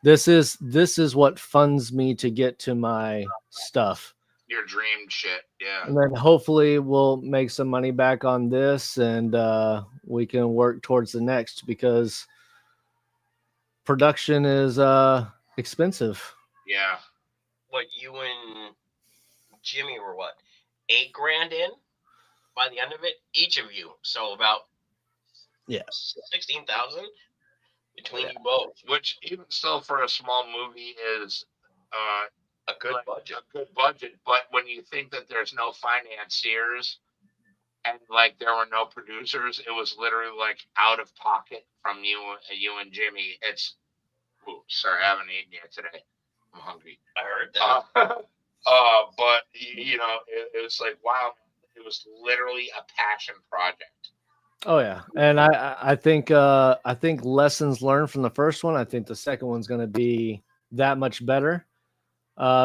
this is what funds me to get to my stuff. Your dream shit, yeah. And then hopefully we'll make some money back on this, and we can work towards the next, because production is expensive. Yeah. What, you and Jimmy were what, $8,000 in by the end of it, each of you? So about 16,000 between you both, which even still for a small movie is a good budget. A good budget, but when you think that there's no financiers and like there were no producers, it was literally like out of pocket from you and Jimmy. It's sorry, I haven't eaten yet today. I'm hungry. I heard that. But it was like, wow, it was literally a passion project. Oh yeah, and I think lessons learned from the first one. I think the second one's going to be that much better,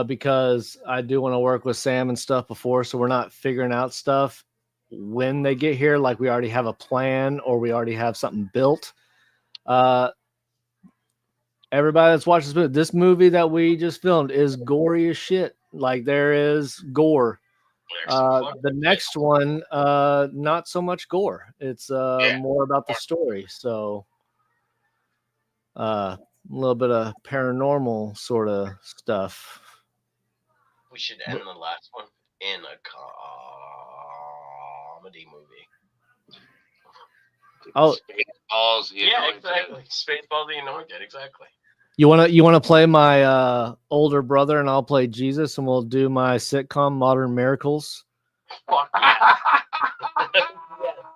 because I do want to work with Sam and stuff before, so we're not figuring out stuff when they get here. Like, we already have a plan, or we already have something built. Everybody that's watched this movie that we just filmed is gory as shit. Like, there is gore. The next one, not so much gore. It's more about the story. So a little bit of paranormal sort of stuff. We should end the last one in a comedy movie. Oh, Spaceballs. The Yeah, Anointed. exactly. Spaceball the Anointed, exactly. you wanna play my older brother and I'll play Jesus and we'll do my sitcom Modern Miracles,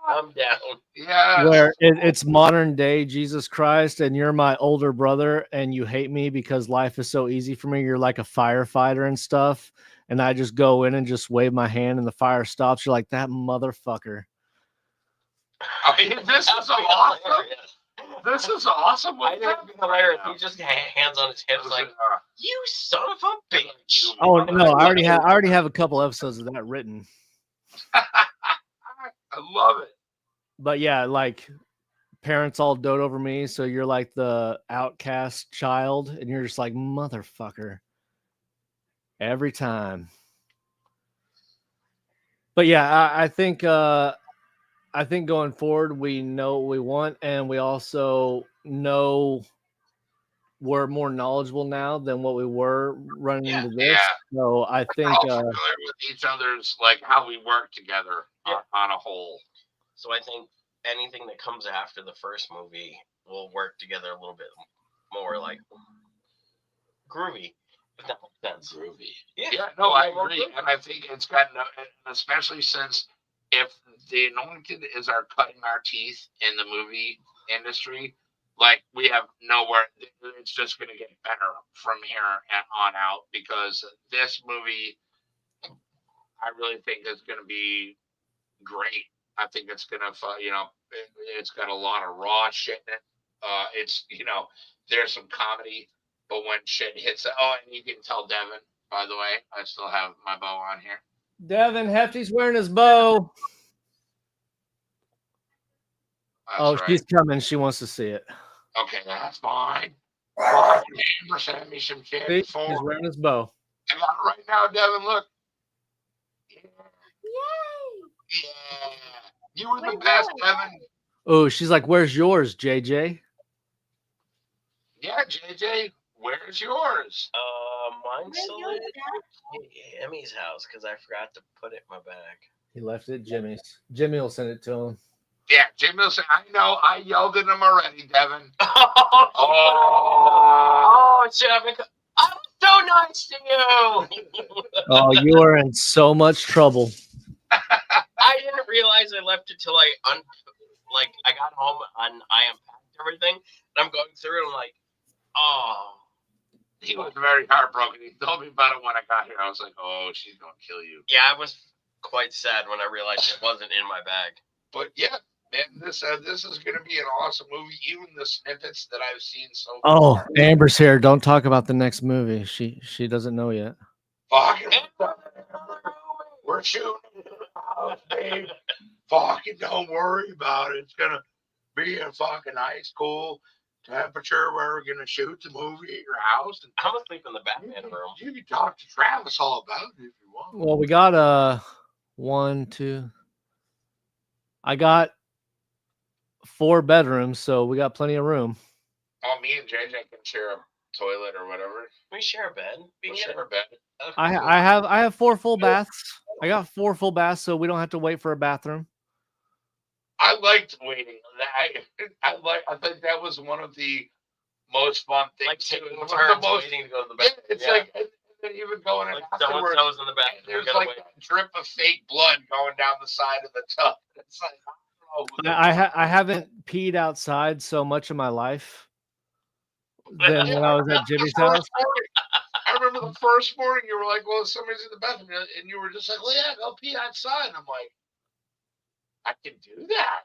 I'm down. Yes. where it's modern day Jesus Christ and you're my older brother and you hate me because life is so easy for me. You're like a firefighter and stuff, and I just go in and just wave my hand and the fire stops. You're like, that motherfucker. I mean, this is awesome. Hilarious. This is awesome. I think it'd be hilarious. He just hands on his hips like, you son of a bitch. Oh no, I already have a couple episodes of that written. I love it. But yeah, like parents all dote over me, so you're like the outcast child, and you're just like motherfucker every time. But yeah, I think going forward we know what we want, and we also know we're more knowledgeable now than what we were running into this. Yeah. So I We're think all familiar with each other's, like, how we work together on a whole. So I think anything that comes after the first movie will work together a little bit more like groovy, if that makes sense. Groovy. Yeah, Yeah, no, I agree. And I think it's gotten, especially since if the Anointed is cutting our teeth in the movie industry, like we have nowhere, it's just going to get better from here on out, because this movie, I really think is going to be great. I think it's going to, it's got a lot of raw shit in it. It's, there's some comedy, but when shit hits, and you can tell Devin, by the way, I still have my bow on here. Devin Hefty's wearing his bow. That's she's coming. She wants to see it. Okay, that's fine. Amber sent me some shit See, before. he's wearing his bow. I got it right now, Devin. Look. Yay! Yeah. You were the best, Devin. Oh, she's like, where's yours, JJ? Yeah, JJ, where's yours? Mine's still at Emmy's house because I forgot to put it in my bag. He left it at Jimmy's. Jimmy will send it to him. Yeah, Jimmy will say, I know, I yelled at him already, Devin. Devin, I'm so nice to you. Oh, you are in so much trouble. I didn't realize I left it till I got home and I unpacked everything, and I'm going through it. I'm like, oh. He was very heartbroken. He told me about it when I got here. I was like, oh, she's gonna kill you. Yeah, I was quite sad when I realized it wasn't in my bag. But yeah, man, this is gonna be an awesome movie. Even the snippets that I've seen so far. Oh, Amber's here. Don't talk about the next movie. She doesn't know yet. Fucking, we're shooting it out, babe. Fucking don't worry about it. It's gonna be a fucking nice, cool temperature where we're gonna shoot the movie at your house. And I'm gonna sleep in the Batman room. You can talk to Travis all about it if you want. Well, we got 1, 2. I got 4 bedrooms, so we got plenty of room. Oh, me and JJ can share a toilet or whatever. We share a bed. We share a bed. I have 4 full baths. I got 4 full baths, so we don't have to wait for a bathroom. I liked waiting. I think that was one of the most fun things. Like taking turns waiting to go to the bathroom. Yeah, it's like, and then even going in afterwards. Someone's in the bathroom. There's like a drip of fake blood going down the side of the tub. It's like, I haven't peed outside so much in my life than when I was at Jimmy's house. I remember the first morning you were like, well, somebody's in the bathroom, and you were just like, well, yeah, go pee outside. And I'm like, I can do that.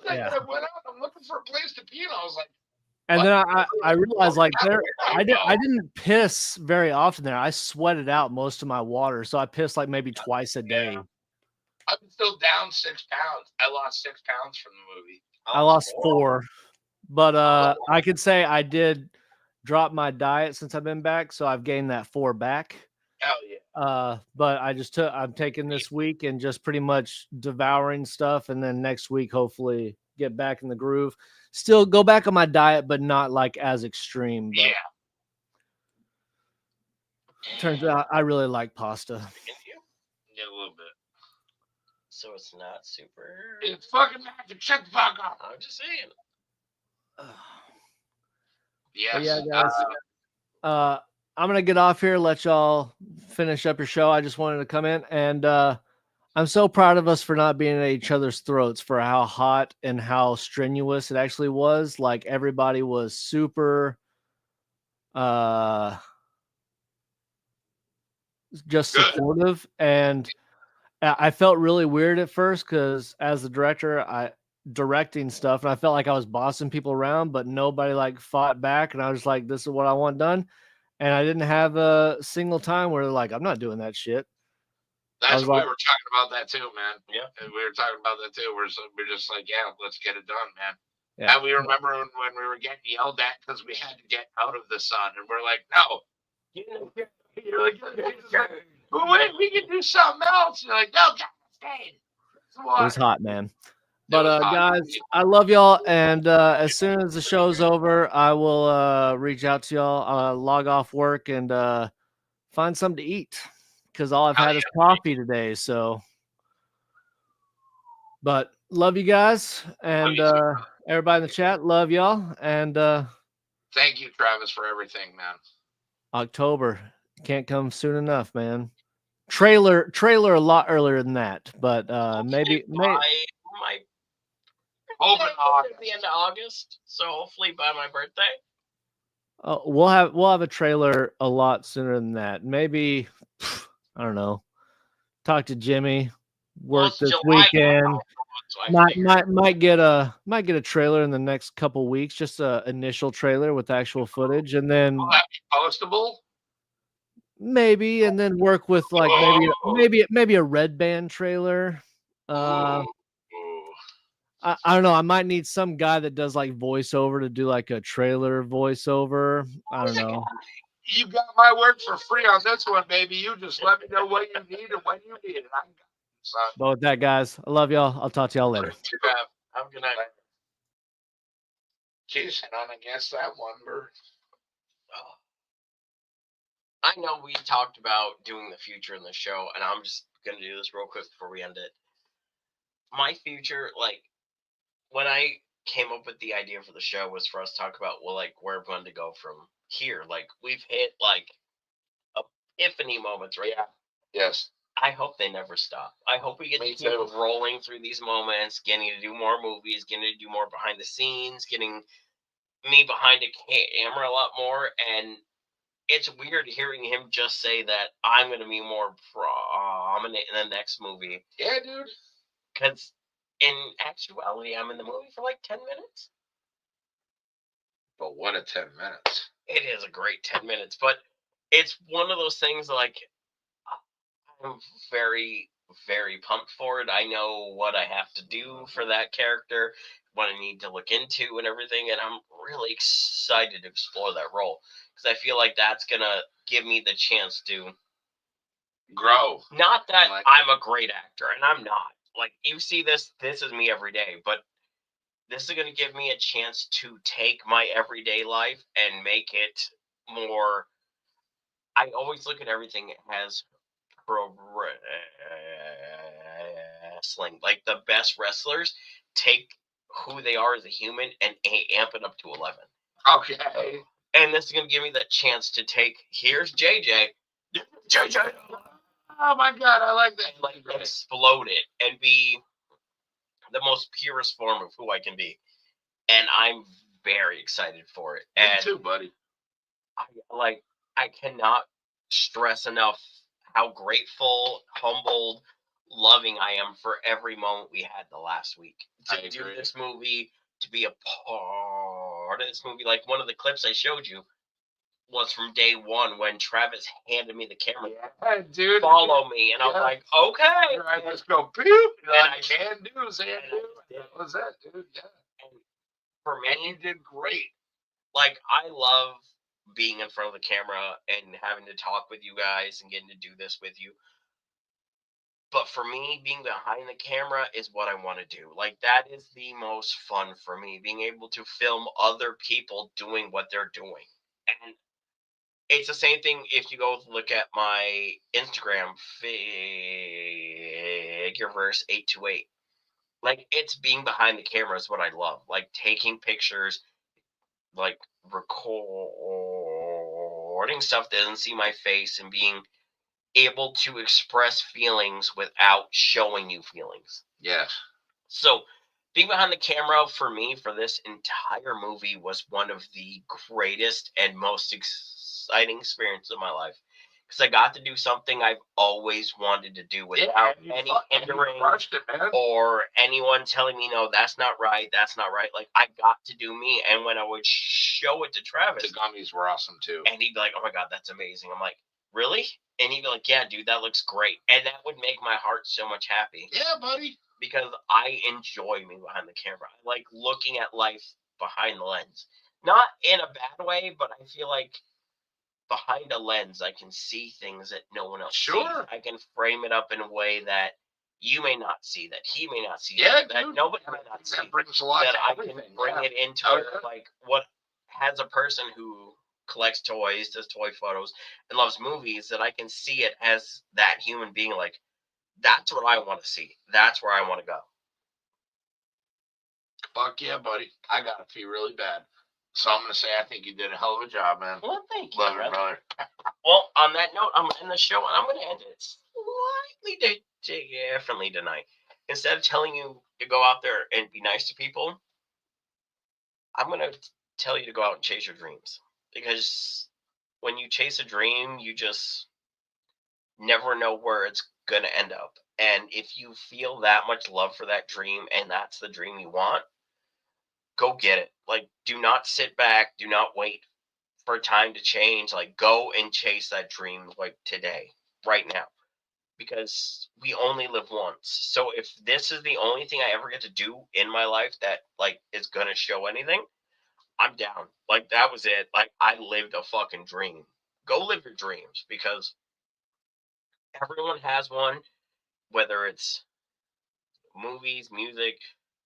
Yeah. I went out, I'm looking for a place to pee, and I was like, and then I realized like I didn't piss very often there. I sweated out most of my water, so I pissed like maybe twice a day. I'm still down 6 pounds. I lost 6 pounds from the movie. I lost 4, but I could say I did drop my diet since I've been back, so I've gained that 4 back. Hell yeah. But I'm taking this week and just pretty much devouring stuff, and then next week hopefully get back in the groove. Still go back on my diet, but not like as extreme. But yeah. Turns out I really like pasta. Yeah, a little bit. So it's not super. It's fucking magic. Shut the fuck up. I'm just saying. Yes. But yeah, guys. I'm gonna get off here. Let y'all finish up your show. I just wanted to come in, and I'm so proud of us for not being at each other's throats for how hot and how strenuous it actually was. Like everybody was super just Good. supportive, and I felt really weird at first because as the director, I directing stuff, and I felt like I was bossing people around, but nobody like fought back, and I was like, "This is what I want done," and I didn't have a single time where like I'm not doing that shit. That's was we like- were talking about that too, man. Yeah. And we were talking about that too. We're just like, yeah, let's get it done, man. Yeah. And we remember when we were getting yelled at because we had to get out of the sun, and we're like, no. You're like, wait, we can do something else. You're like, no, God, stay. It was hot, man. But was hot. guys, I love y'all, and as soon as the show's over, I will reach out to y'all, log off work, and find something to eat because all I've had is coffee today. So, but love you guys, and everybody in the chat, love y'all, and Thank you, Travis, for everything, man. October can't come soon enough, man. Trailer a lot earlier than that, but maybe my Open at the end of August. So hopefully by my birthday. we'll have a trailer a lot sooner than that. Maybe I don't know. Talk to Jimmy. Work this weekend. Might get a trailer in the next couple weeks. Just a initial trailer with actual footage, and then Will that be postable? maybe, and then work with like maybe a red band trailer. I don't know. I might need some guy that does like voiceover to do like a trailer voiceover. I don't know. You got my work for free on this one, baby. You just let me know what you need and when you need it. I got it, son. But with that, guys, I love y'all. I'll talk to y'all later. Have a good night. Jeez, and on against that one, bird. I know we talked about doing the future in the show, and I'm just gonna do this real quick before we end it. My future, like when I came up with the idea for the show, was for us to talk about like where we're going to go from here. Like we've hit like epiphany moments, right? Yeah. Yes. I hope they never stop. I hope we get to keep rolling through these moments, getting to do more movies, getting to do more behind the scenes, getting me behind a camera a lot more. And it's weird hearing him just say that I'm going to be more prominent in the next movie. Yeah, dude. Because in actuality, I'm in the movie for like 10 minutes. But what a 10 minutes. It is a great 10 minutes, but it's one of those things like I'm very, very pumped for it. I know what I have to do for that character, what I need to look into and everything, and I'm really excited to explore that role because I feel like that's going to give me the chance to grow. Not that I'm a great actor, and I'm not. Like, you see this is me every day, but this is going to give me a chance to take my everyday life and make it more. I always look at everything as pro wrestling. Like, the best wrestlers take who they are as a human and amp it up to 11. Okay. And this is going to give me the chance to take, here's JJ. JJ. Oh my God, I like that. Like, explode it and be the most purest form of who I can be. And I'm very excited for it. Me and too, buddy. I cannot stress enough how grateful, humbled, loving I am for every moment we had the last week. To do this movie, to be a part of this movie. Like, one of the clips I showed you was from day one when Travis handed me the camera. Yeah, dude. Follow me. And I was like, okay. I just go, pew. And I can do, that was it, dude. Yeah. And for me, you did great. Like, I love being in front of the camera and having to talk with you guys and getting to do this with you. But for me, being behind the camera is what I want to do. Like, that is the most fun for me, being able to film other people doing what they're doing. And it's the same thing if you go look at my Instagram, Figureverse828. Like, it's being behind the camera is what I love. Like, taking pictures, like, recording stuff that doesn't see my face and being able to express feelings without showing you feelings. Yes. So, being behind the camera for me for this entire movie was one of the greatest and most exciting experiences of my life. Because I got to do something I've always wanted to do without any hindering or anyone telling me, no, that's not right, that's not right. Like, I got to do me. And when I would show it to Travis, The gummies were awesome too. and he'd be like, oh my God, that's amazing. I'm like, really? And he'd be like, yeah, dude, that looks great. And that would make my heart so much happy. Yeah, buddy. Because I enjoy me behind the camera. I like looking at life behind the lens. Not in a bad way, but I feel like behind a lens, I can see things that no one else sees. I can frame it up in a way that you may not see, that he may not see, that nobody may not see. That brings a lot that to I everything. can bring it into like what has a person who collects toys, does toy photos, and loves movies, that I can see it as that human being. Like, that's what I want to see. That's where I want to go. Fuck yeah, buddy. I got to pee really bad. So I'm going to say I think you did a hell of a job, man. Well, thank you, Love you, brother. Well, on that note, I'm going to end the show, and I'm going to end it slightly differently tonight. Instead of telling you to go out there and be nice to people, I'm going to tell you to go out and chase your dreams. Because when you chase a dream, you just never know where it's going to end up. And if you feel that much love for that dream and that's the dream you want, go get it. Like, do not sit back. Do not wait for time to change. Like, go and chase that dream, like, today, right now. Because we only live once. So if this is the only thing I ever get to do in my life that, like, is going to show anything, I'm down. Like, that was it. Like, I lived a fucking dream. Go live your dreams, because everyone has one, whether it's movies, music,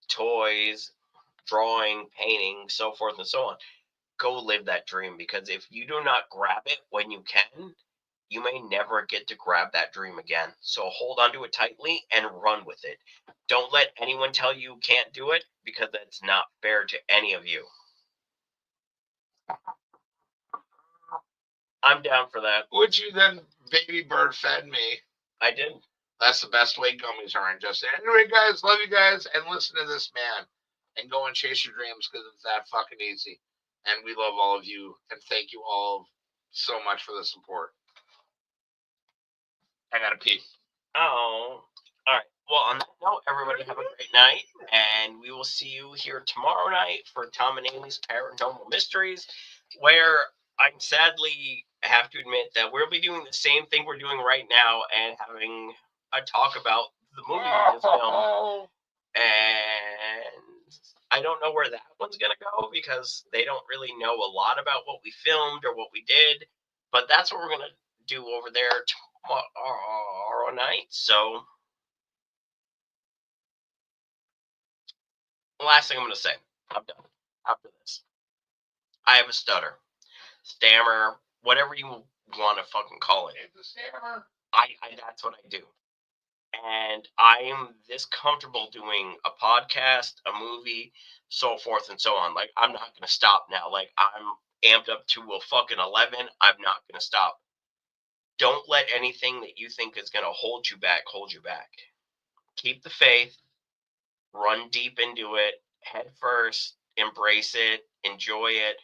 toys, drawing, painting, so forth and so on. Go live that dream, because if you do not grab it when you can, you may never get to grab that dream again. So hold on to it tightly and run with it. Don't let anyone tell you can't do it, because that's not fair to any of you. I'm down for that. Would you then baby bird fed me? I did. That's the best way gummies are. And just anyway, guys, love you guys, and listen to this man, and go and chase your dreams, because it's that fucking easy. And we love all of you, and thank you all so much for the support. I gotta pee. Oh, all right. Well, on that note, everybody have a great night, and we will see you here tomorrow night for Tom and Amy's Paranormal Mysteries, where I sadly have to admit that we'll be doing the same thing we're doing right now and having a talk about the movie we just filmed. And I don't know where that one's going to go, because they don't really know a lot about what we filmed or what we did, but that's what we're going to do over there tomorrow night. So, last thing I'm going to say, I'm done after this. I have a stutter, stammer, whatever you want to fucking call it. It's a stammer. That's what I do. And I am this comfortable doing a podcast, a movie, so forth and so on. Like, I'm not going to stop now. Like, I'm amped up to a fucking 11. I'm not going to stop. Don't let anything that you think is going to hold you back hold you back. Keep the faith. Run deep into it. Head first. Embrace it. Enjoy it.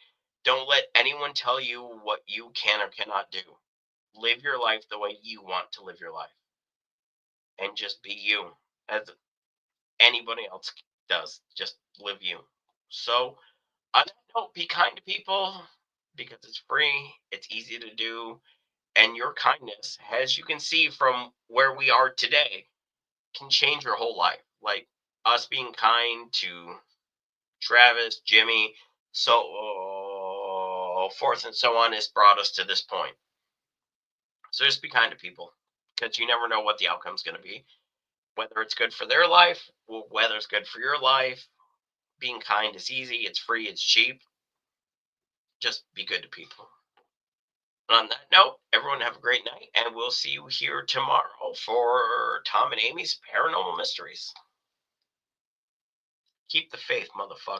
Don't let anyone tell you what you can or cannot do. Live your life the way you want to live your life. And just be you, as anybody else does. Just live you. So, on that note, be kind to people, because it's free, it's easy to do, and your kindness, as you can see from where we are today, can change your whole life. Like, us being kind to Travis, Jimmy, so forth and so on, has brought us to this point. So just be kind to people, because you never know what the outcome's going to be. Whether it's good for their life, whether it's good for your life. Being kind is easy, it's free, it's cheap. Just be good to people. On that note, everyone have a great night, and we'll see you here tomorrow for Tom and Amy's Paranormal Mysteries. Keep the faith, motherfucker.